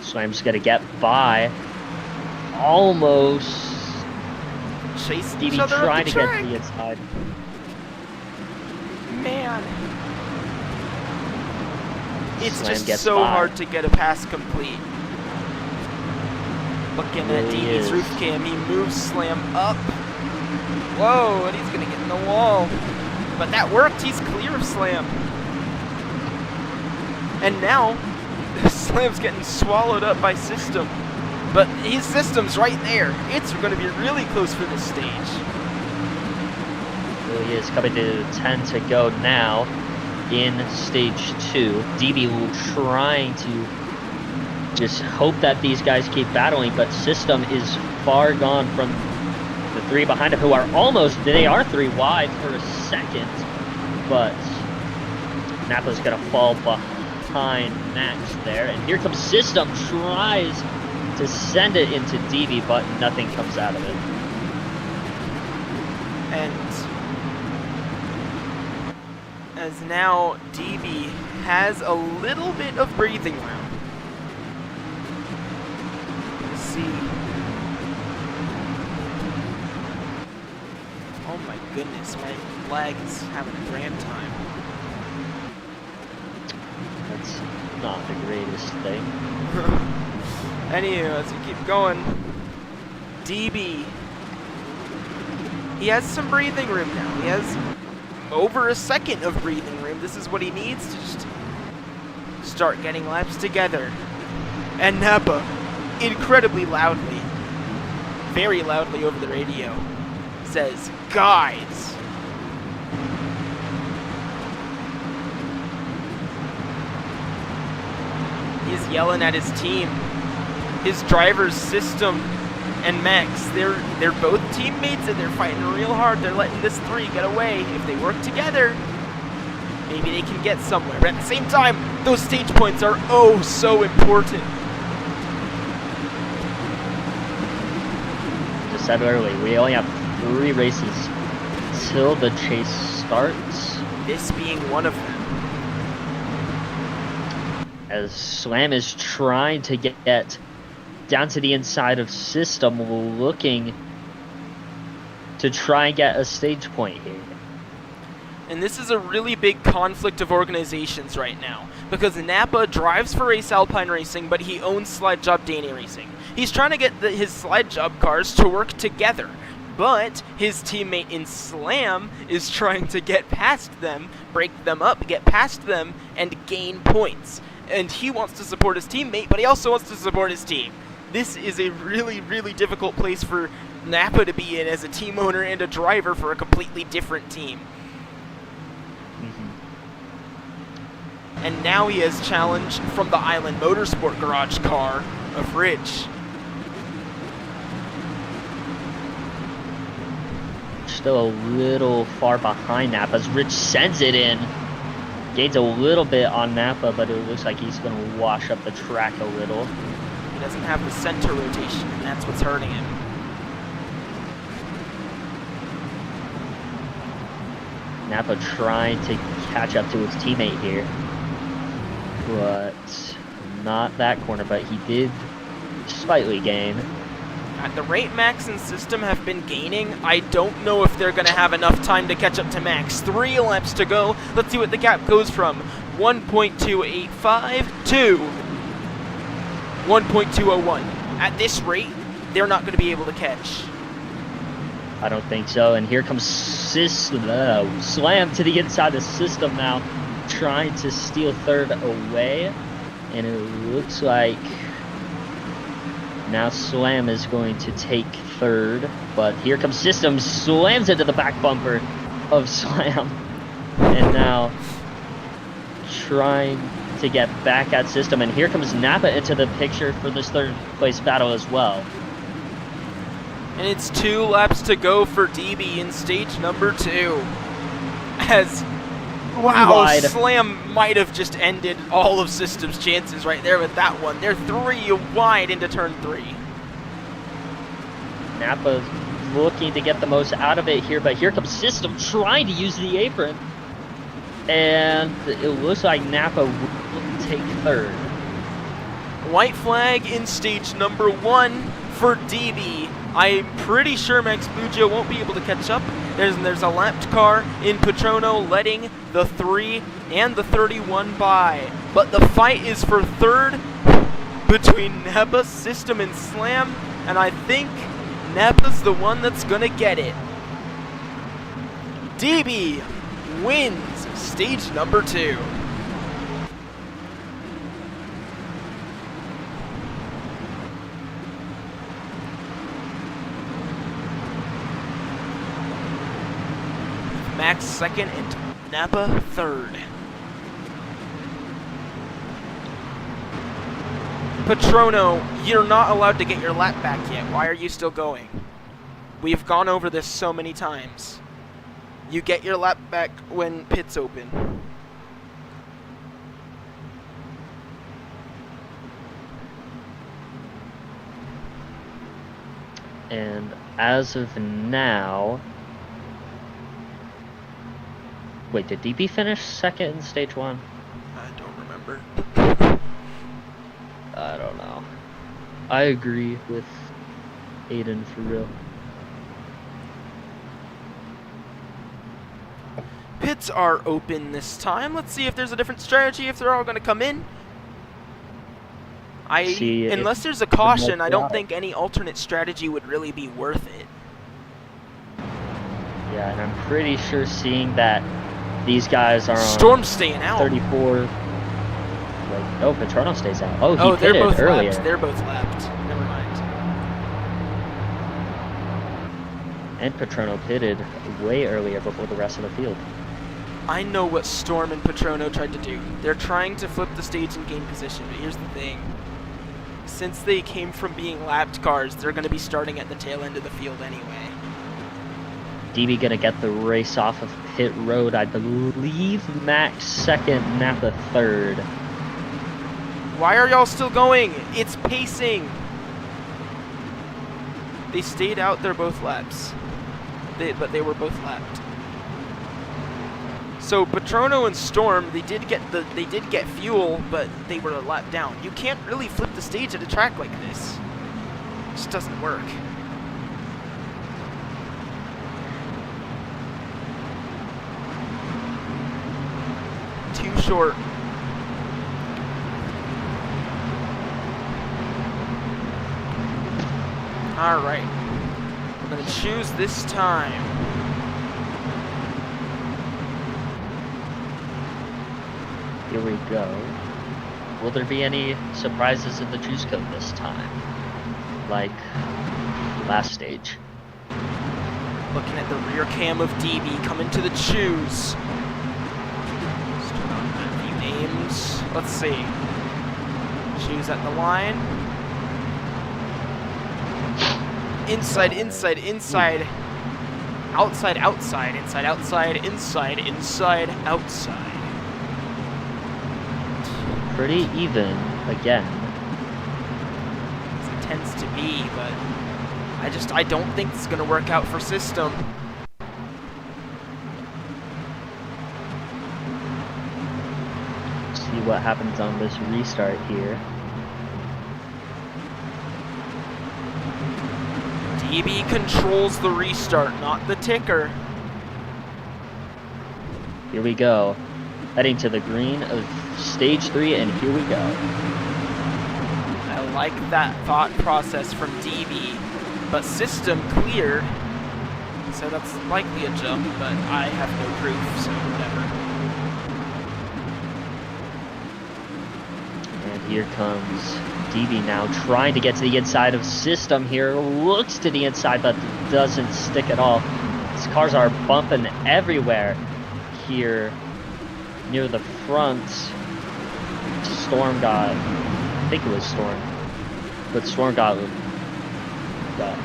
Slam's going to get by. Almost. Chasing DB each other trying up the to get track. to the inside. Man. It's Slam just gets so by. hard to get a pass complete. Looking at Really DB's is. roof cam, he moves Slam up. Whoa, and he's gonna get in the wall. But that worked, he's clear of Slam. And now, Slam's getting swallowed up by System. But his System's right there. It's gonna be really close for this stage. Really is coming to 10 to go now in stage 2. DB trying to just hope that these guys keep battling, but System is far gone from the 3 behind him, who are almost, they are 3 wide for a second, but Napa's gonna fall behind Max there, and here comes System, tries to send it into DB, but nothing comes out of it. And as now DB has a little bit of breathing room. Let's see. Oh my goodness, my lag is having a grand time. That's not the greatest thing. Anywho, as we keep going, DB, he has some breathing room now. He has over a second of breathing room. This is what he needs to just start getting laps together. And Napa, incredibly loudly, very loudly over the radio, says, "Guys." He's yelling at his team. His drivers, System and Max, they're both teammates and they're fighting real hard. They're letting this 3 get away. If they work together, maybe they can get somewhere. But at the same time, those stage points are oh so important. Just said early, we only have 3 races till the chase starts, This being one of them. as Slam is trying to get down to the inside of System, looking to try and get a stage point here. And this is a really big conflict of organizations right now, because Napa drives for Race Alpine Racing, but he owns Slide Job Danny Racing. He's trying to get his Slide Job cars to work together, but his teammate in Slam is trying to get past them, break them up, get past them, and gain points. And he wants to support his teammate, but he also wants to support his team. This is a really, really difficult place for Napa to be in as a team owner and a driver for a completely different team. And now he has challenge from the Island Motorsport Garage car of Rich. Still a little far behind Napa as Rich sends it in. Gains a little bit on Napa, but it looks like he's going to wash up the track a little. He doesn't have the center rotation, and that's what's hurting him. Napa trying to catch up to his teammate here, but not that corner, but he did slightly gain. At the rate Max and System have been gaining, I don't know if they're going to have enough time to catch up to Max. 3 laps to go. Let's see what the gap goes from. 1.285 to 1.201. At this rate, they're not going to be able to catch. I don't think so. And here comes Slam to the inside of the System now, trying to steal third away. And it looks like now Slam is going to take third. But here comes System, slams into the back bumper of Slam. And now trying to get back at System. And here comes Napa into the picture for this third place battle as well. And it's 2 laps to go for DB in stage number 2. As, wow, Wide. Slam might have just ended all of System's chances right there with that one. They're 3 wide into turn 3. Napa looking to get the most out of it here, but here comes System trying to use the apron. And it looks like Napa will take third. White flag in stage number 1 for DB. I'm pretty sure Max Blugio won't be able to catch up. There's a lapped car in Patrono letting the 3 and the 31 by. But the fight is for third between Napa, System, and Slam. And I think Napa's the one that's gonna get it. DB wins stage number 2. Max second and Napa third. Patrono, you're not allowed to get your lap back yet. Why are you still going? We've gone over this so many times. You get your lap back when pits open. And as of now... Wait, did DB finish second in stage 1? I don't remember. I don't know. I agree with Aiden for real. Pits are open this time. Let's see if there's a different strategy, if they're all going to come in. Unless there's a caution, I don't think any alternate strategy would really be worth it. Yeah, and I'm pretty sure seeing that these guys are on Storm's staying out. 34. Like, oh, Patrono stays out. Oh, he they're pitted both earlier. lapped. They're both lapped. Never mind. And Patrono pitted way earlier before the rest of the field. I know what Storm and Patrono tried to do. They're trying to flip the stage and gain position, but here's the thing. Since they came from being lapped cars, they're going to be starting at the tail end of the field anyway. DB gonna get the race off of pit road. I believe Max second, Napa third. Why are y'all still going? It's pacing. They stayed out their both laps. But they were both lapped. So Patrono and Storm, they did get fuel, but they were a lap down. You can't really flip the stage at a track like this. It just doesn't work. Too short. All right. We're going to choose this time. Here we go. Will there be any surprises in the juice code this time? Like last stage. Looking at the rear cam of DB coming to the choose. Names. Let's see. Choose at the line. Inside, inside, inside. Outside, outside, inside, outside, inside, inside, outside. Pretty even again. As it tends to be, but I don't think it's gonna work out for System. See what happens on this restart here. DB controls the restart, not the ticker. Here we go. Heading to the green of stage 3, and here we go. I like that thought process from DB, but system cleared, so that's likely a jump, but I have no proof, so whatever. And here comes DB now, trying to get to the inside of system here. Looks to the inside, but doesn't stick at all. These cars are bumping everywhere here near the front. Storm got, I think it was Storm, but Storm got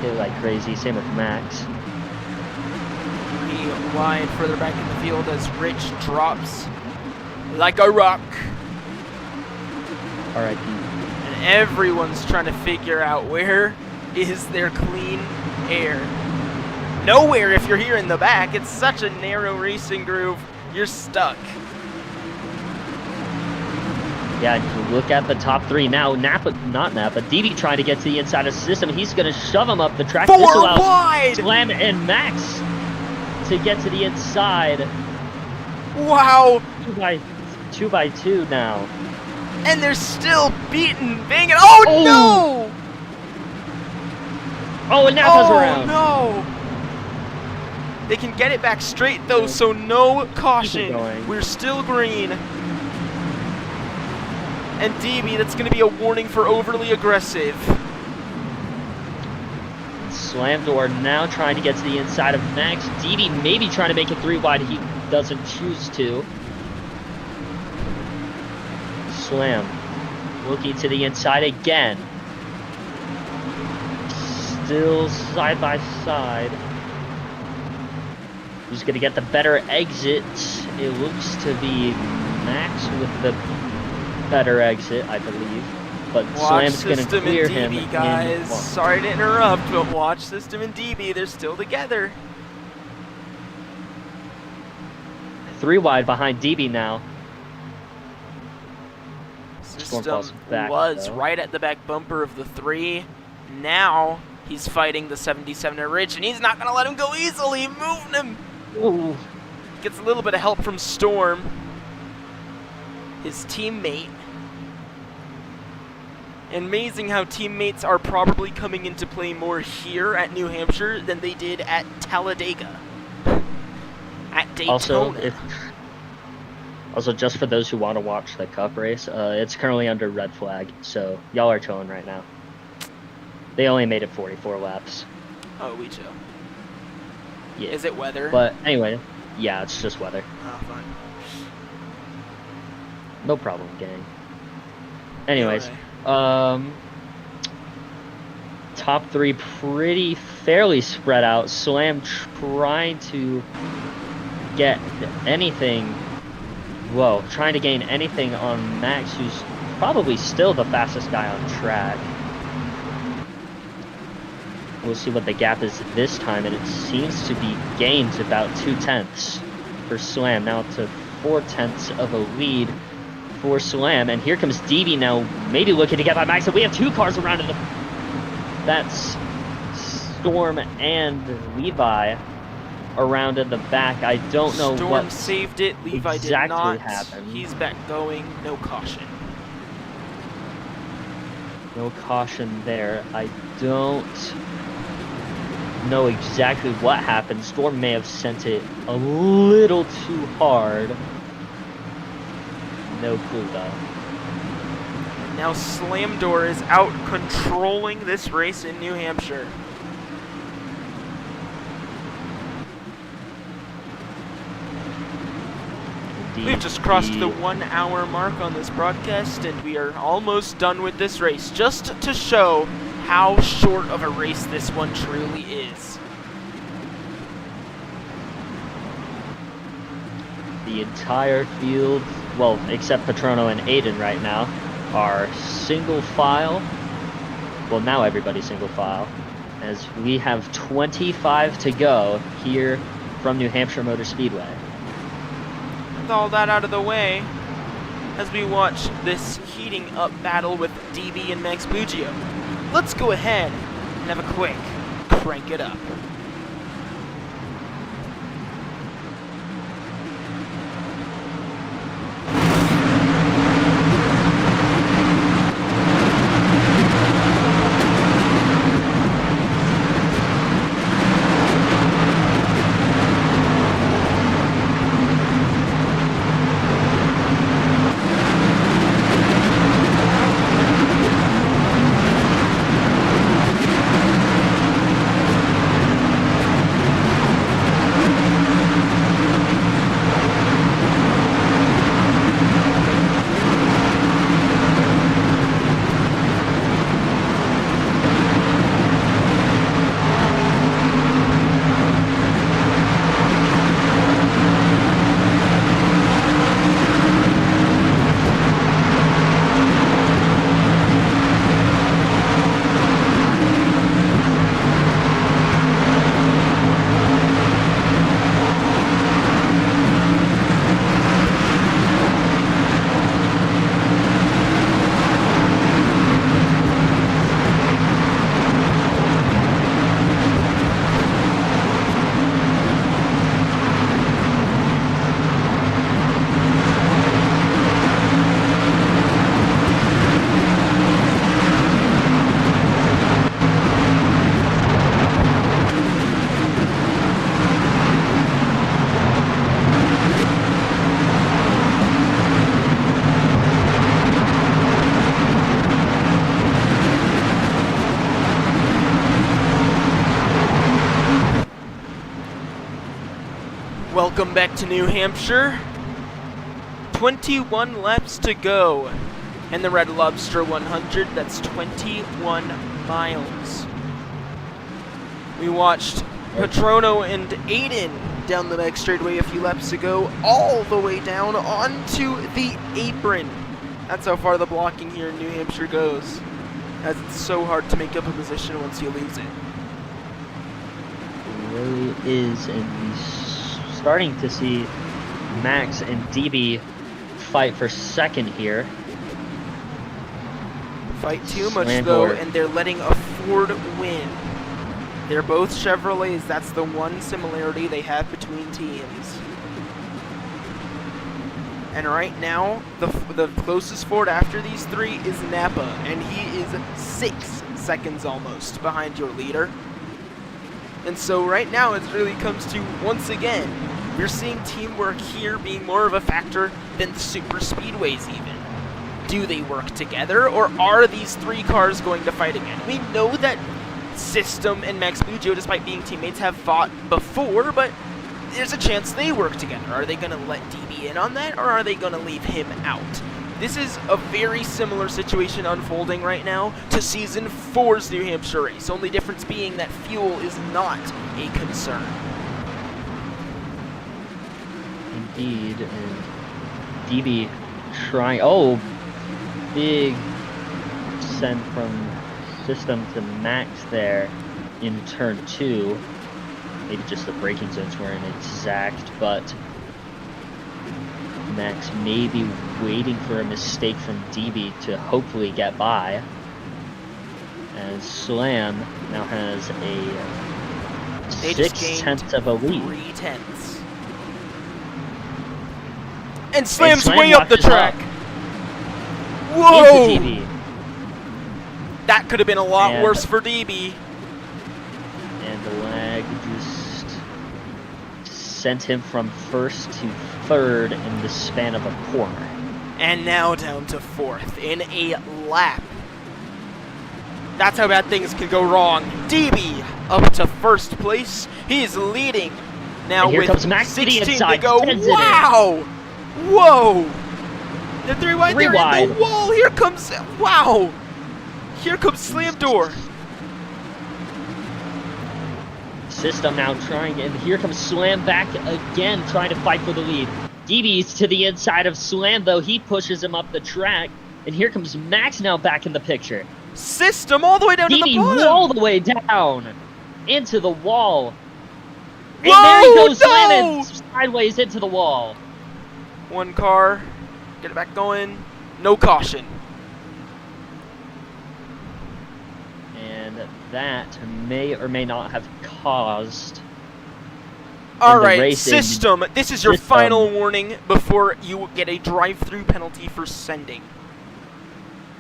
hit like crazy. Same with Max. Pretty wide further back in the field as Rich drops like a rock. R.I.P. And everyone's trying to figure out where is their clean air. Nowhere if you're here in the back. It's such a narrow racing groove. You're stuck. Yeah, look at the top 3 now. Not Napa. DB trying to get to the inside of the system. He's going to shove him up the track. This Four allows wide! Slam and Max to get to the inside. Wow! 2 by 2 now. And they're still beating, banging. Oh, no! Oh, and Napa's Oh around. no! They can get it back straight though, so no caution. going. We're still green. And DB, that's going to be a warning for overly aggressive. Slam door now trying to get to the inside of Max. DB maybe trying to make it 3 wide. He doesn't choose to. Slam looking to the inside again. Still side by side. Who's going to get the better exit? It looks to be Max with the better exit, I believe. But Watch Slam's going to System clear and him. DB, guys. in 1. Sorry to interrupt, but watch System and DB. They're still together. 3 wide behind DB now. System falls back, was though. right at the back bumper of the 3. Now he's fighting the 77 at Rich, and he's not going to let him go easily. Moving him. Ooh. Gets a little bit of help from Storm, his teammate. Amazing how teammates are probably coming into play more here at New Hampshire than they did at Talladega. At Daytona. Also, just for those who want to watch the Cup race, it's currently under red flag, so y'all are chilling right now. They only made it 44 laps. Oh, we chill. Yeah. Is it weather? But anyway, yeah, it's just weather. Oh, fine. No problem, gang. Anyways, Alright. top 3 pretty fairly spread out. Slam trying to get anything. Whoa, trying to gain anything on Max, who's probably still the fastest guy on track. We'll see what the gap is this time, and it seems to be gained about 2/10 for Slam, now to 4/10 of a lead for Slam. And here comes DB now, maybe looking to get by Max, and we have 2 cars around in the... That's Storm and Levi around in the back. I don't know Storm what saved it. Levi exactly did not. happened. He's back going. No caution. No caution there. I don't know exactly what happened. Storm may have sent it a little too hard. No clue though. Now Slam Door is out controlling this race in New Hampshire. We've just crossed the 1 hour mark on this broadcast, and we are almost done with this race, just to show how short of a race this one truly is. The entire field, well, except Patrono and Aiden right now, are single file. Well, now everybody's single file, as we have 25 to go here from New Hampshire Motor Speedway. With all that out of the way, as we watch this heating up battle with DB and Max Bugio, let's go ahead and have a quick crank it up. Welcome back to New Hampshire. 21 laps to go. And the Red Lobster 100, that's 21 miles. We watched Patrono and Aiden down the back straightaway a few laps ago, all the way down onto the apron. That's how far the blocking here in New Hampshire goes, as it's so hard to make up a position once you lose it. It really is, and we're starting to see Max and DB fight for second here. Fight too much Slam though, board. and they're letting a Ford win. They're both Chevrolets. That's the one similarity they have between teams. And right now, the closest Ford after these three is Napa, and he is 6 seconds almost behind your leader. And so right now it really comes to, once again, we're seeing teamwork here being more of a factor than the super speedways even. Do they work together, or are these three cars going to fight again? We know that System and Max Bugio, despite being teammates, have fought before, but there's a chance they work together. Are they going to let DB in on that, or are they going to leave him out? This is a very similar situation unfolding right now to Season 4's New Hampshire race, only difference being that fuel is not a concern. Indeed, and DB trying. Oh, big send from System to Max there in turn 2. Maybe just the braking zones weren't exact, but Max may be waiting for a mistake from DB to hopefully get by. And Slam now has a They just 6/10 of a lead. 3/10. And Slam's Slam way up the watches track. up. Whoa! Into DB. That could have been a lot And- worse for DB. And the lag just sent him from first to third in the span of a corner. And now down to 4th in a lap. That's how bad things can go wrong. DB up to 1st place. He's leading now And here with comes Max to the 16 inside, to go. sends it in. Wow! Whoa! The 3 wide, Three they're in wide. the wall. Here comes, wow! Here comes Slam Door. System now trying, and here comes Slam back again, trying to fight for the lead. DB's to the inside of Slam, though. He pushes him up the track. And here comes Max now back in the picture. System all the way down to the DB bottom. all the way down into the wall. And Whoa, there he goes, no! slamming sideways into the wall. One car, get it back going. No caution. And that may or may not have caused. All the right, racing system. This is your system. final warning before you get a drive-through penalty for sending.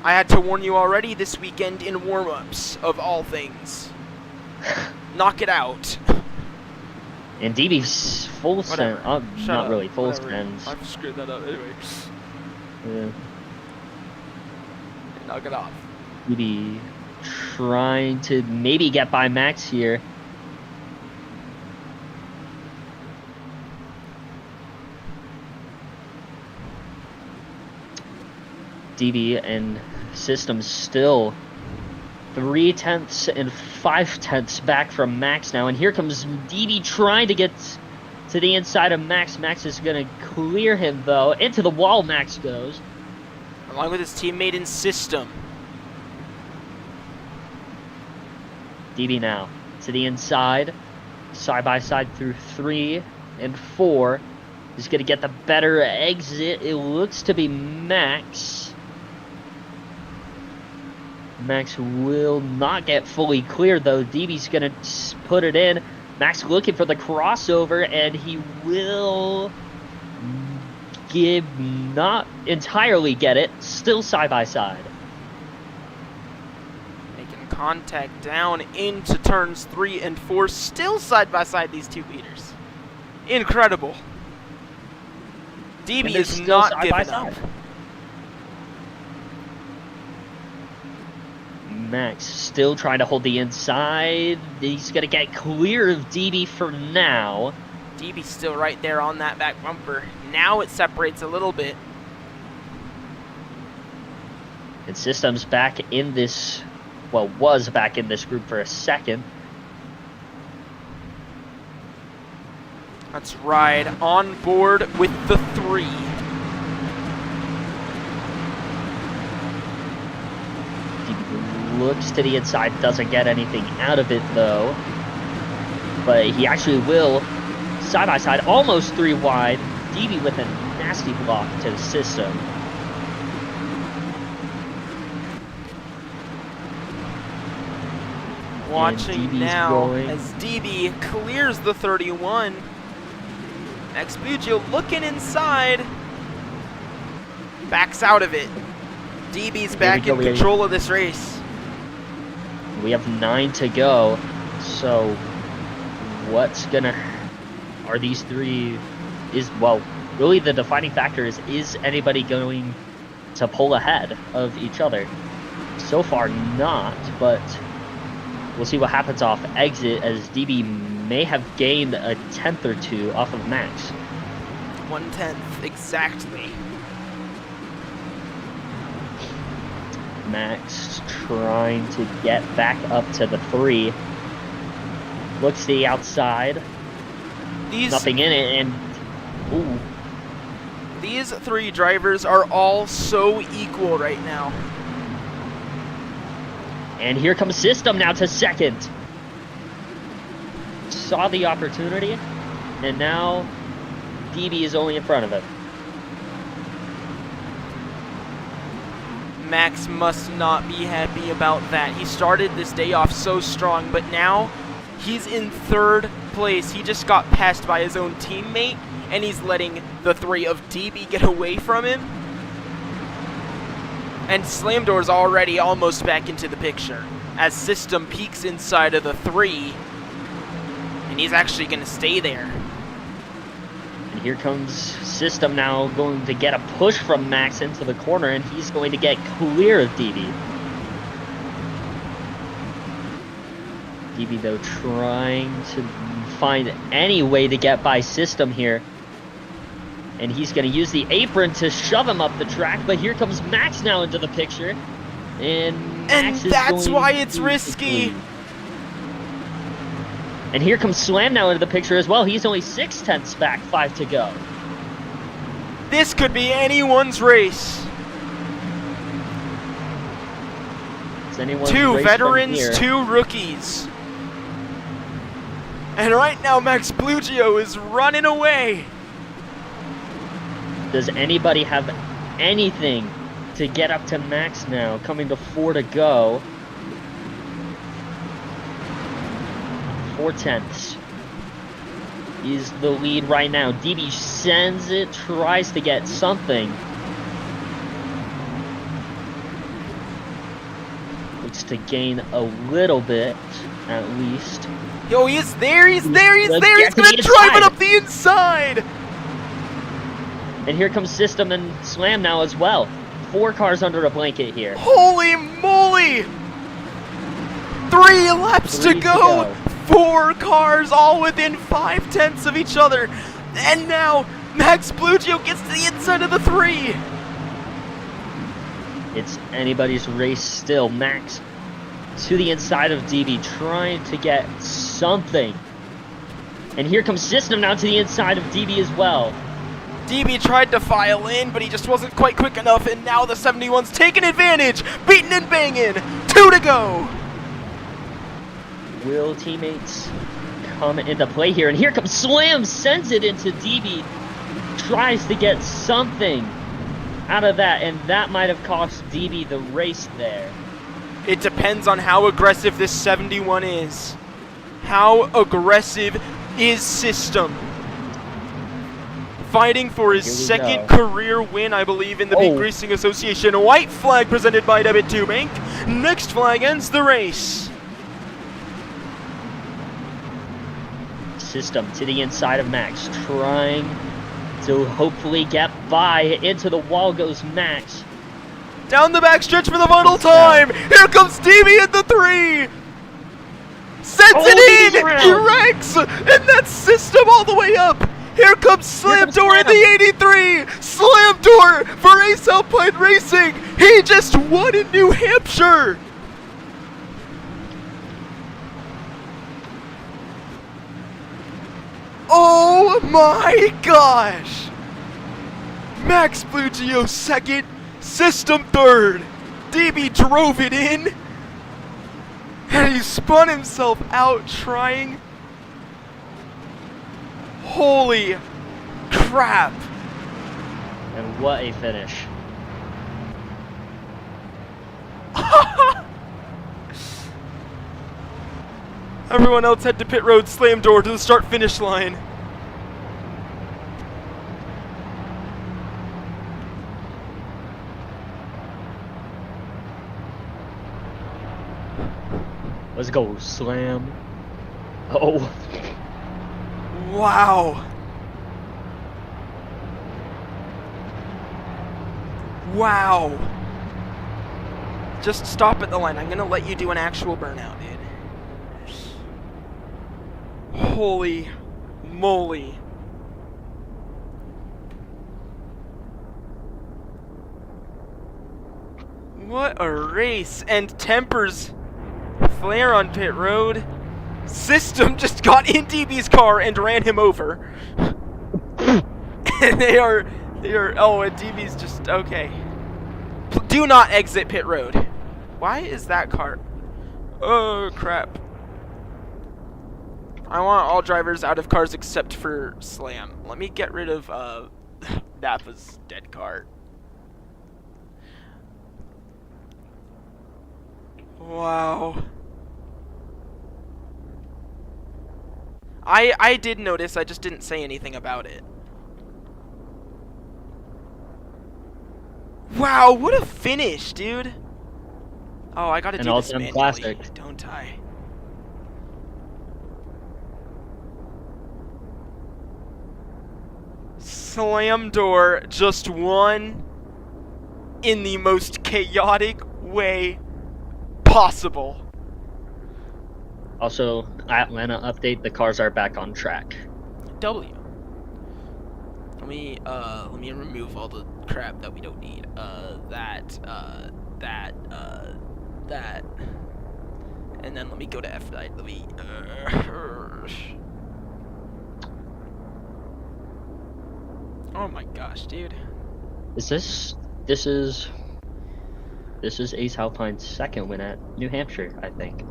I had to warn you already this weekend in warm-ups, of all things. Knock it out. And DB's full send. Whatever. Shut Not up. really full Whatever. send. I've screwed that up anyway. Yeah. Knock it off. DB trying to maybe get by Max here. DB and System still 0.3 and 0.5 back from Max now, and here comes DB trying to get to the inside of Max. Max is going to clear him though. Into the wall Max goes. Along with his teammate in system. DB now to the inside, side by side through 3 and 4. He's going to get the better exit. It looks to be Max. Max will not get fully cleared though. DB's going to put it in. Max looking for the crossover, and he will not entirely get it. Still side by side. Making contact down into turns 3 and 4. Still side by side, these two leaders. Incredible. DB And they're is still not side by giving up. side. Max still trying to hold the inside. He's going to get clear of DB for now. DB's still right there on that back bumper. Now it separates a little bit. And System's back in this, well, was back in this group for a second. Let's ride on board with the 3. Looks to the inside, doesn't get anything out of it though. But he actually will, side by side, almost 3 wide. DB with a nasty block to the System. Watching DB's now going. as DB clears the 31. Max Bugio looking inside. Backs out of it. DB's back in control of this race. We have 9 to go. So what's gonna, are these 3, well, really the defining factor is anybody going to pull ahead of each other? So far not, but we'll see what happens off exit, as DB may have gained a 10th or 2 off of Max. 1/10 exactly. Max trying to get back up to the 3. Looks to the outside. Nothing in it, and ooh. These 3 drivers are all so equal right now. And here comes System now to second. Saw the opportunity, and now DB is only in front of him. Max must not be happy about that. He started this day off so strong, but now he's in 3rd place. He just got passed by his own teammate, and he's letting the 3 of DB get away from him. And Slam Door's already almost back into the picture as System peeks inside of the 3, and he's actually going to stay there. And here comes System now going to get a push from Max into the corner, and he's going to get clear of DB. DB though trying to find any way to get by System here. And he's going to use the apron to shove him up the track, but here comes Max now into the picture. And Max is that's going why it's to risky. lead. And here comes Slam now into the picture as well. He's only 0.6 back, 5 to go. This could be anyone's race. It's anyone's 2 race veterans, from here. 2 rookies. And right now, Max Bugio is running away. Does anybody have anything to get up to Max now? Coming to 4 to go. 4/10 is the lead right now. DB sends it, tries to get something. Looks to gain a little bit, at least. Yo, he's there, he's there, he's Let's there, get he's to gonna the drive it inside. up the inside! And here comes System and Slam now as well. 4 cars under a blanket here. Holy moly! 3 laps to 3 to go! go. 4 cars all within 5/10 of each other! And now, Max Blugio gets to the inside of the 3! It's anybody's race still. Max to the inside of DB, trying to get something. And here comes System now to the inside of DB as well. DB tried to file in, but he just wasn't quite quick enough, and now the 71's taking advantage! Beating and banging! 2 to go! Will teammates come into play here? And here comes Slam, sends it into DB. Tries to get something out of that, and that might have cost DB the race there. It depends on how aggressive this 71 is. How aggressive is System? Fighting for his Here we second go. career win, I believe, in the Big Oh. Racing Association. White flag presented by Debit 2 Bank. Next flag ends the race. System to the inside of Max, trying to hopefully get by. Into the wall goes Max. Down the backstretch for the final time. Here comes Stevie at the 3. Sends Oh, it he's in. around. He wrecks, and that's System all the way up. Here comes Slam comes Door in Slam. the 83. Slam Door for Ace Alpine Racing. He just won in New Hampshire. Oh my gosh! Max Blugio second, System third. DB drove it in, and he spun himself out trying. Holy crap! And what a finish. Everyone else head to pit road, Slam Door to the start finish line. Let's go, Slam. Oh, Wow. Wow. Just stop at the line. I'm gonna let you do an actual burnout, dude. Holy moly. What a race. And Tempers flare on pit road. System just got in DB's car and ran him over. And they are, oh, and DB's just, okay. Do not exit pit road. Why is that car? Oh, crap. I want all drivers out of cars except for Slam. Let me get rid of, Nappa's dead car. Wow. I did notice, I just didn't say anything about it. Wow, what a finish, dude. Oh, I gotta An do this all-time manually, classic. don't I? Slam Door just won in the most chaotic way possible. also, Atlanta update, the cars are back on track. W. Let me remove all the crap that we don't need. That. And then let me go to F9. Let me, oh my gosh, dude. This is Ace Alpine's second win at New Hampshire, I think.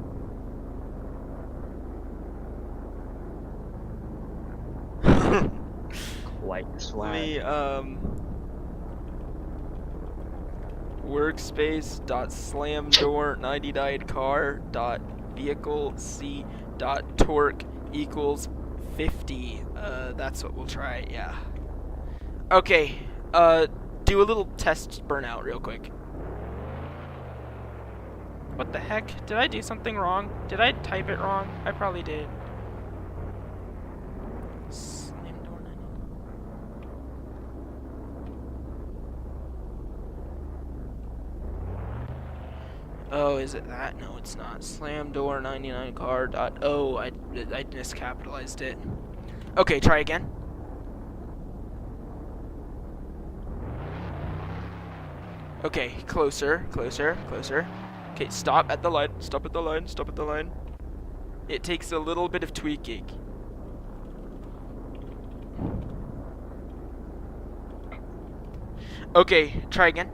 Quite Let swag. me, workspace.slamdoor99car.vehicle C dot torque equals 50. That's what we'll try. Yeah. Okay. Do a little test burnout real quick. What the heck? Did I do something wrong? Did I type it wrong? I probably did. Slam door 99. Oh, is it that? No, it's not. Slam door 99 car dot. Oh, I miscapitalized it. Okay, try again. Okay, closer, closer, closer. Okay, stop at the line, stop at the line, stop at the line. It takes a little bit of tweaking. Okay, try again.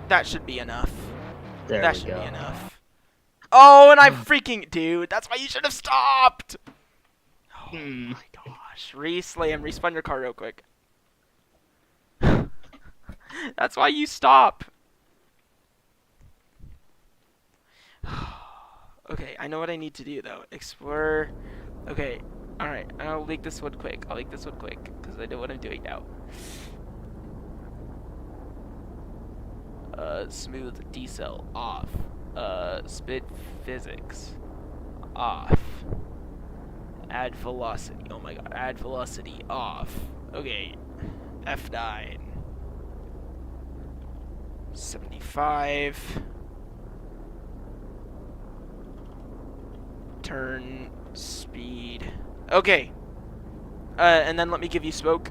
That should be enough. There That we should go. be enough. Oh, and I freaking... Dude, that's why you should have stopped! Oh my gosh. Re-slam, respun your car real quick. That's why you stop. Okay, I know what I need to do though. Explore. Okay, alright. I'll make this one quick. I'll make this one quick because I know what I'm doing now. Smooth decel off. Spit physics off. Add velocity. Oh my god. Add velocity off. Okay. F9. 75. Turn speed. Okay. And then let me give you smoke.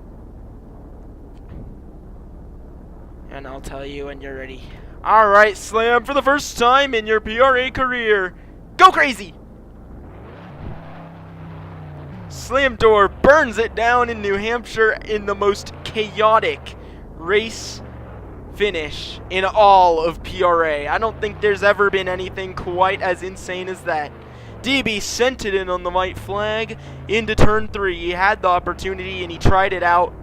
And I'll tell you when you're ready. Alright, Slam, for the first time in your PRA career. Go crazy! Slam door burns it down in New Hampshire in the most chaotic race finish in all of PRA. I don't think there's ever been anything quite as insane as that. DB sent it in on the white flag into turn 3. He had the opportunity and he tried it out.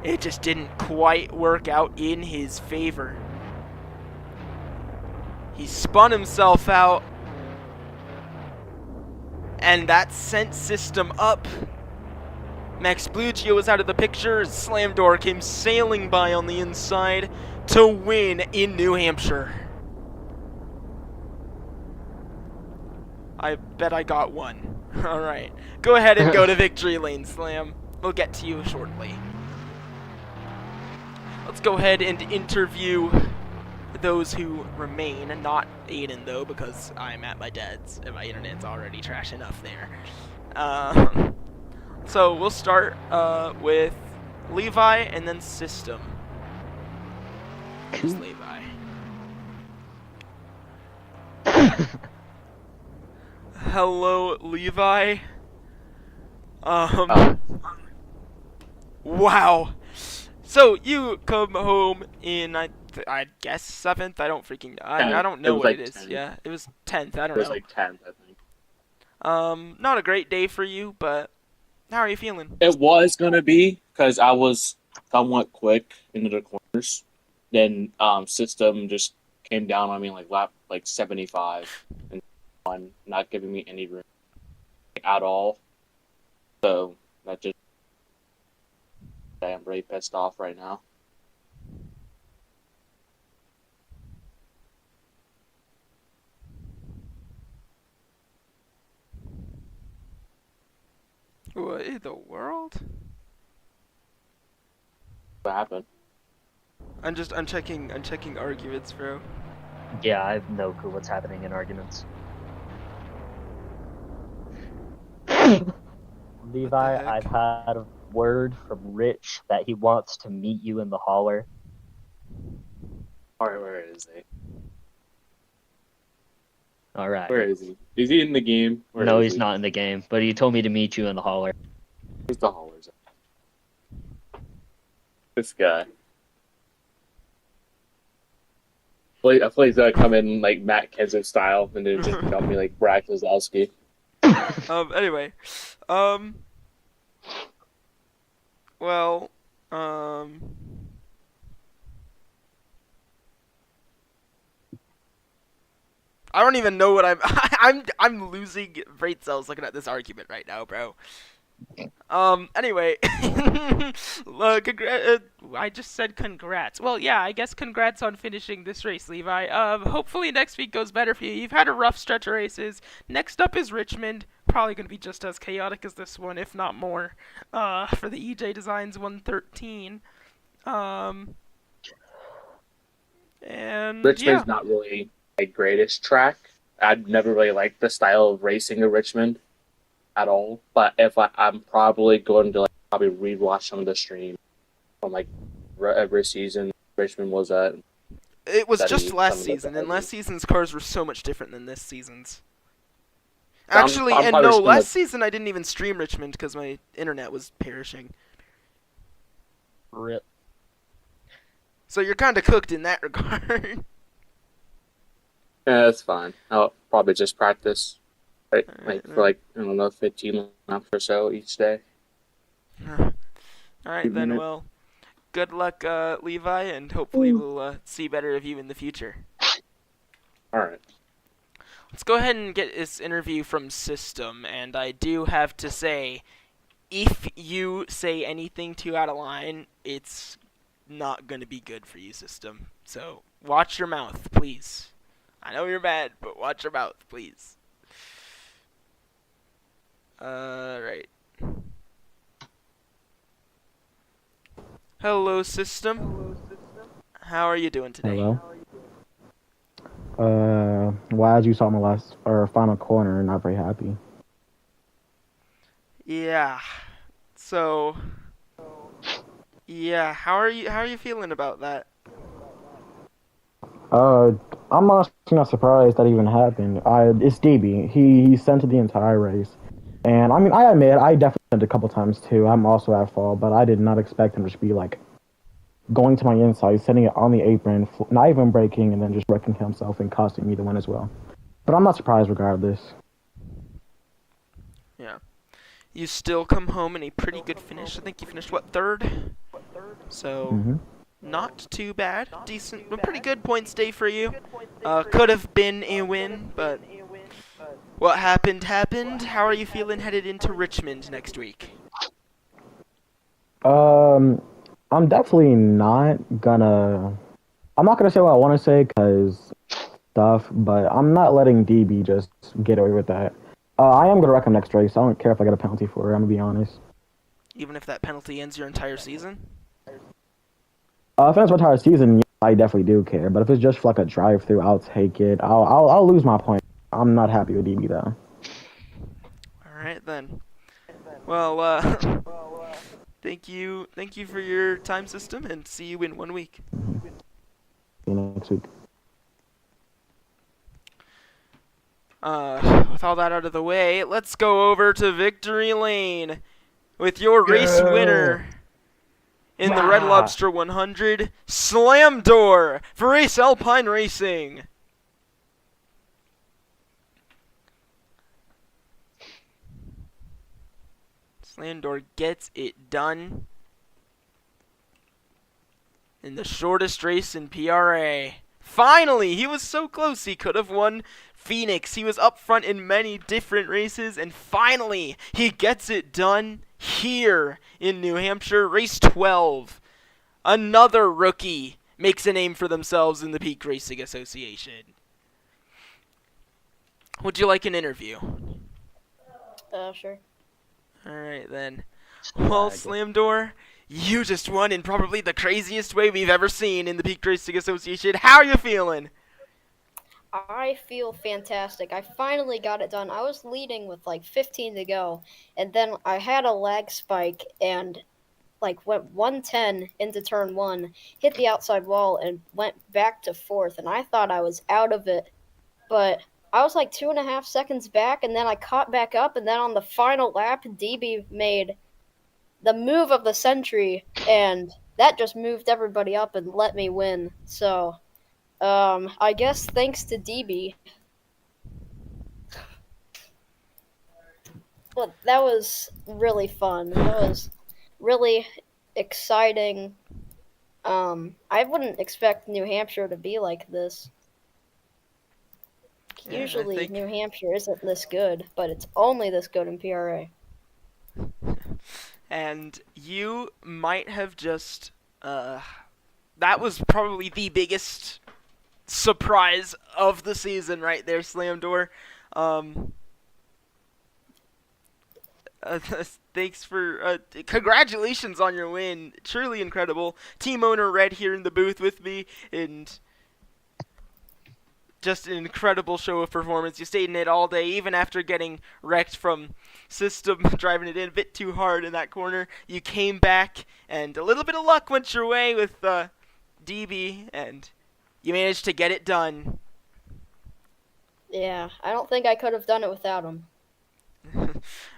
It just didn't quite work out in his favor. He spun himself out, and that sent system up. Max Blugio was out of the picture. Slam door came sailing by on the inside to win in New Hampshire. I bet I got one. Alright. Go ahead and go to victory lane, Slam. We'll get to you shortly. Let's go ahead and interview those who remain. Not Aiden, though, because I'm at my dad's and my internet's already trash enough there. So we'll start with Levi and then System. Who's Levi? Hello, Levi. Wow. So you come home in I guess 7th. I don't freaking I don't know what it is. 10th. Yeah, it was 10th. I don't It was know. like 10th, I think. Not a great day for you, but how are you feeling? It was gonna be because I was somewhat quick into the corners. Then system just came down on me like lap 75 and on, not giving me any room at all. So that just I am very pissed off right now. What in the world? What happened? I'm checking arguments, bro. Yeah, I have no clue what's happening in arguments. Levi, heck? I've had a word from Rich that he wants to meet you in the holler. Alright, where is he? Alright. Where is he? Is he in the game? Where No, is he's he? not in the game, but he told me to meet you in the holler. Where's the haulers at? This guy. I feel he's gonna come in like Matt Kenseth style and then just dump me like Brad Kozlowski. Anyway. Well, I don't even know what I'm. I'm losing brain cells looking at this argument right now, bro. Anyway, I just said congrats. Well, yeah, I guess congrats on finishing this race, Levi. Hopefully next week goes better for you. You've had a rough stretch of races. Next up is Richmond. Probably gonna be just as chaotic as this one, if not more. For the EJ Designs 113. And Richmond's yeah. not really my greatest track. I'd never really liked the style of racing in Richmond at all. But if I'm probably going to probably rewatch some of the streams from every season Richmond was at. It was Study just last some of the season, and drivers. last season's cars were so much different than this season's. I'm Actually, probably and no, just gonna- last season I didn't even stream Richmond because my internet was perishing. Rip. So you're kind of cooked in that regard. Yeah, that's fine. I'll probably just practice Alright, for I don't know, 15 laps or so each day. Alright then, minute. well, good luck, Levi, and hopefully we'll see better of you in the future. All right. Let's go ahead and get this interview from System, and I do have to say, if you say anything too out of line, it's not gonna be good for you, System. So, watch your mouth, please. I know you're mad, but watch your mouth, please. Right. Hello, System. How are you doing today? Hello. Why, as you saw my last or final corner, not very happy. Yeah. So, yeah, how are you feeling about that? I'm honestly not surprised that even happened. It's DB. He sent it the entire race, and I mean, I admit I definitely sent it a couple times too. I'm also at fault, but I did not expect him to just be like going to my inside, setting it on the apron, not even braking, and then just wrecking himself and costing me the win as well. But I'm not surprised regardless. Yeah. You still come home in a pretty good finish. I think you finished, what, third? So, hmm not too bad. Decent, a pretty good points day for you. Could have been a win, but what happened happened. How are you feeling headed into Richmond next week? I'm definitely not gonna. I'm not gonna say what I want to say because stuff, but I'm not letting DB just get away with that. I am gonna wreck him next race. I don't care if I get a penalty for it. I'm gonna be honest. Even if that penalty ends your entire season? If it's my entire season, yeah, I definitely do care. But if it's just for like a drive-through, I'll take it. I'll lose my point. I'm not happy with DB though. Alright then. Well, thank you for your time, System, and see you in 1 week. See you next week. With all that out of the way, let's go over to Victory Lane with your race winner in the Red Lobster 100, Slam Door for Race Alpine Racing. Slam Door gets it done in the shortest race in PRA. Finally, he was so close. He could have won Phoenix. He was up front in many different races, and finally, he gets it done here in New Hampshire, race 12. Another rookie makes a name for themselves in the Peak Racing Association. Would you like an interview? Sure. Alright then. Well, Slam Door, you just won in probably the craziest way we've ever seen in the Peak Racing Association. How are you feeling? I feel fantastic. I finally got it done. I was leading with like 15 to go, and then I had a lag spike and went 110 into turn 1, hit the outside wall, and went back to 4th, and I thought I was out of it. But I was like 2.5 seconds back, and then I caught back up, and then on the final lap, DB made the move of the century, and that just moved everybody up and let me win. So, I guess thanks to DB. Well, that was really fun. That was really exciting. I wouldn't expect New Hampshire to be like this. Yeah, I Usually, think. New Hampshire isn't this good, but it's only this good in PRA. And you might have just. That was probably the biggest surprise of the season right there, Slam Door. Um, thanks for congratulations on your win. Truly incredible. Team owner Red here in the booth with me, and just an incredible show of performance. You stayed in it all day, even after getting wrecked from System driving it in a bit too hard in that corner. You came back, and a little bit of luck went your way with DB, and you managed to get it done. Yeah, I don't think I could have done it without him.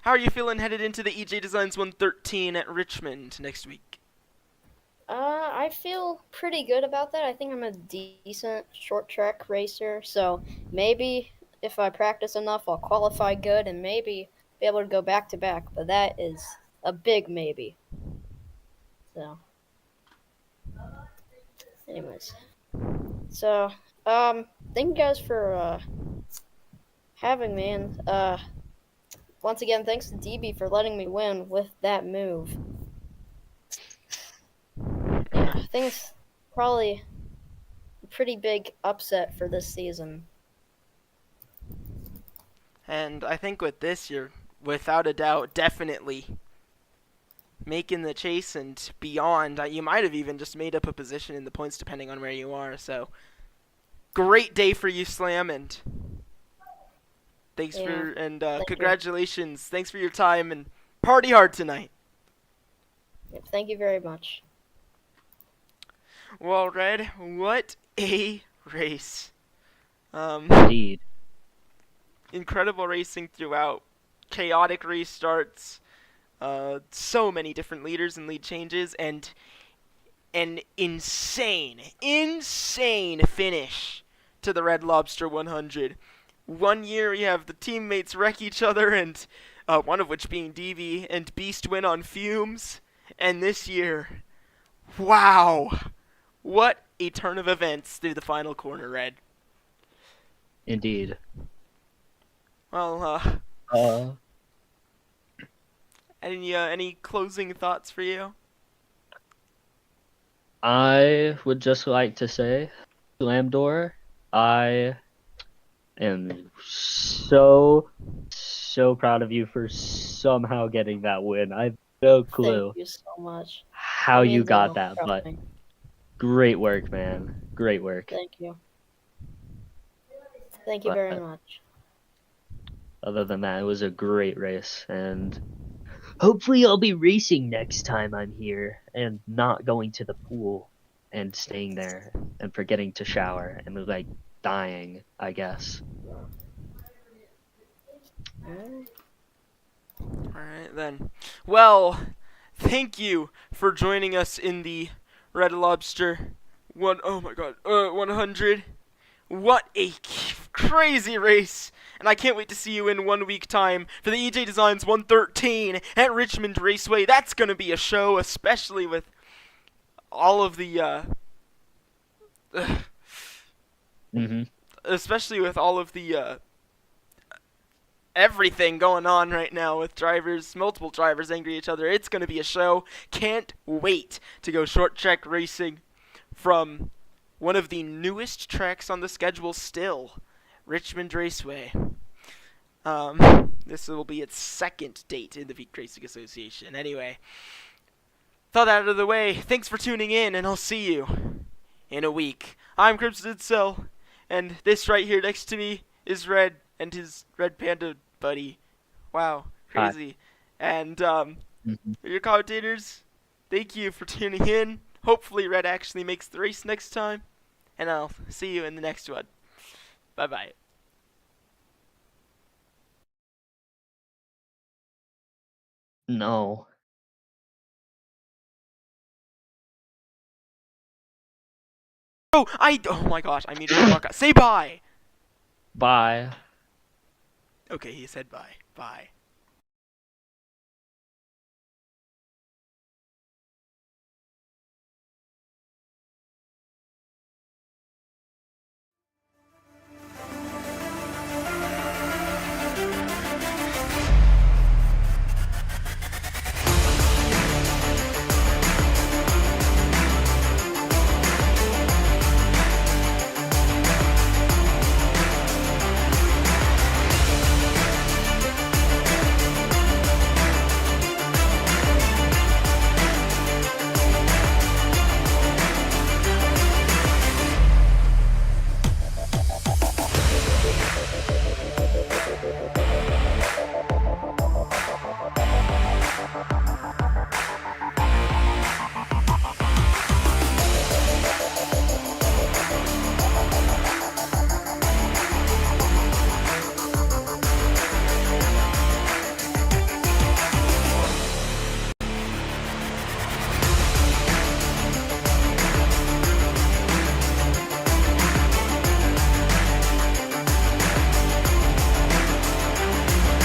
How are you feeling headed into the EJ Designs 113 at Richmond next week? I feel pretty good about that. I think I'm a decent short track racer, so maybe if I practice enough, I'll qualify good and maybe be able to go back to back. But that is a big maybe. So, anyways, so thank you guys for having me, and once again, thanks to DB for letting me win with that move. Yeah, I think it's probably a pretty big upset for this season. And I think with this, you're without a doubt definitely making the chase and beyond. You might have even just made up a position in the points depending on where you are. So, great day for you, Slam, and thanks Yeah, for and thank you. congratulations. Thanks for your time and party hard tonight. Yep, thank you very much. Well, Red, what a race! Indeed. Incredible racing throughout. Chaotic restarts. So many different leaders and lead changes, and an insane finish to the Red Lobster 100. One year you have the teammates wreck each other, and one of which being DV, and Beast win on fumes. And this year, wow, what a turn of events through the final corner, Red. Indeed. Well, Uh, any closing thoughts for you? I would just like to say, Slamdor, I am so proud of you for somehow getting that win. I have no clue Thank you so much. how It you means a got lot, that, trust but me. great work, man. Great work. Thank you. Thank you But- very much. Other than that, it was a great race, and hopefully I'll be racing next time I'm here and not going to the pool and staying there and forgetting to shower and like dying, I guess. Mm. Alright then. Well, thank you for joining us in the Red Lobster 100. What a crazy race! And I can't wait to see you in 1 week time for the EJ Designs 113 at Richmond Raceway. That's gonna be a show, especially with all of the especially with all of the everything going on right now with multiple drivers angry at each other. It's going to be a show. Can't wait to go short track racing from one of the newest tracks on the schedule still, Richmond Raceway. This will be its second date in the Veek Racing Association. Anyway, thought that out of the way. Thanks for tuning in, and I'll see you in a week. I'm Crimson Cell, and this right here next to me is Red and his Red Panda buddy. Wow, crazy. Hi. And your commentators, thank you for tuning in. Hopefully Red actually makes the race next time, and I'll see you in the next one. Bye-bye. No. Oh my gosh, I muted the fuck up. Say bye! Bye. Okay, he said bye. Bye.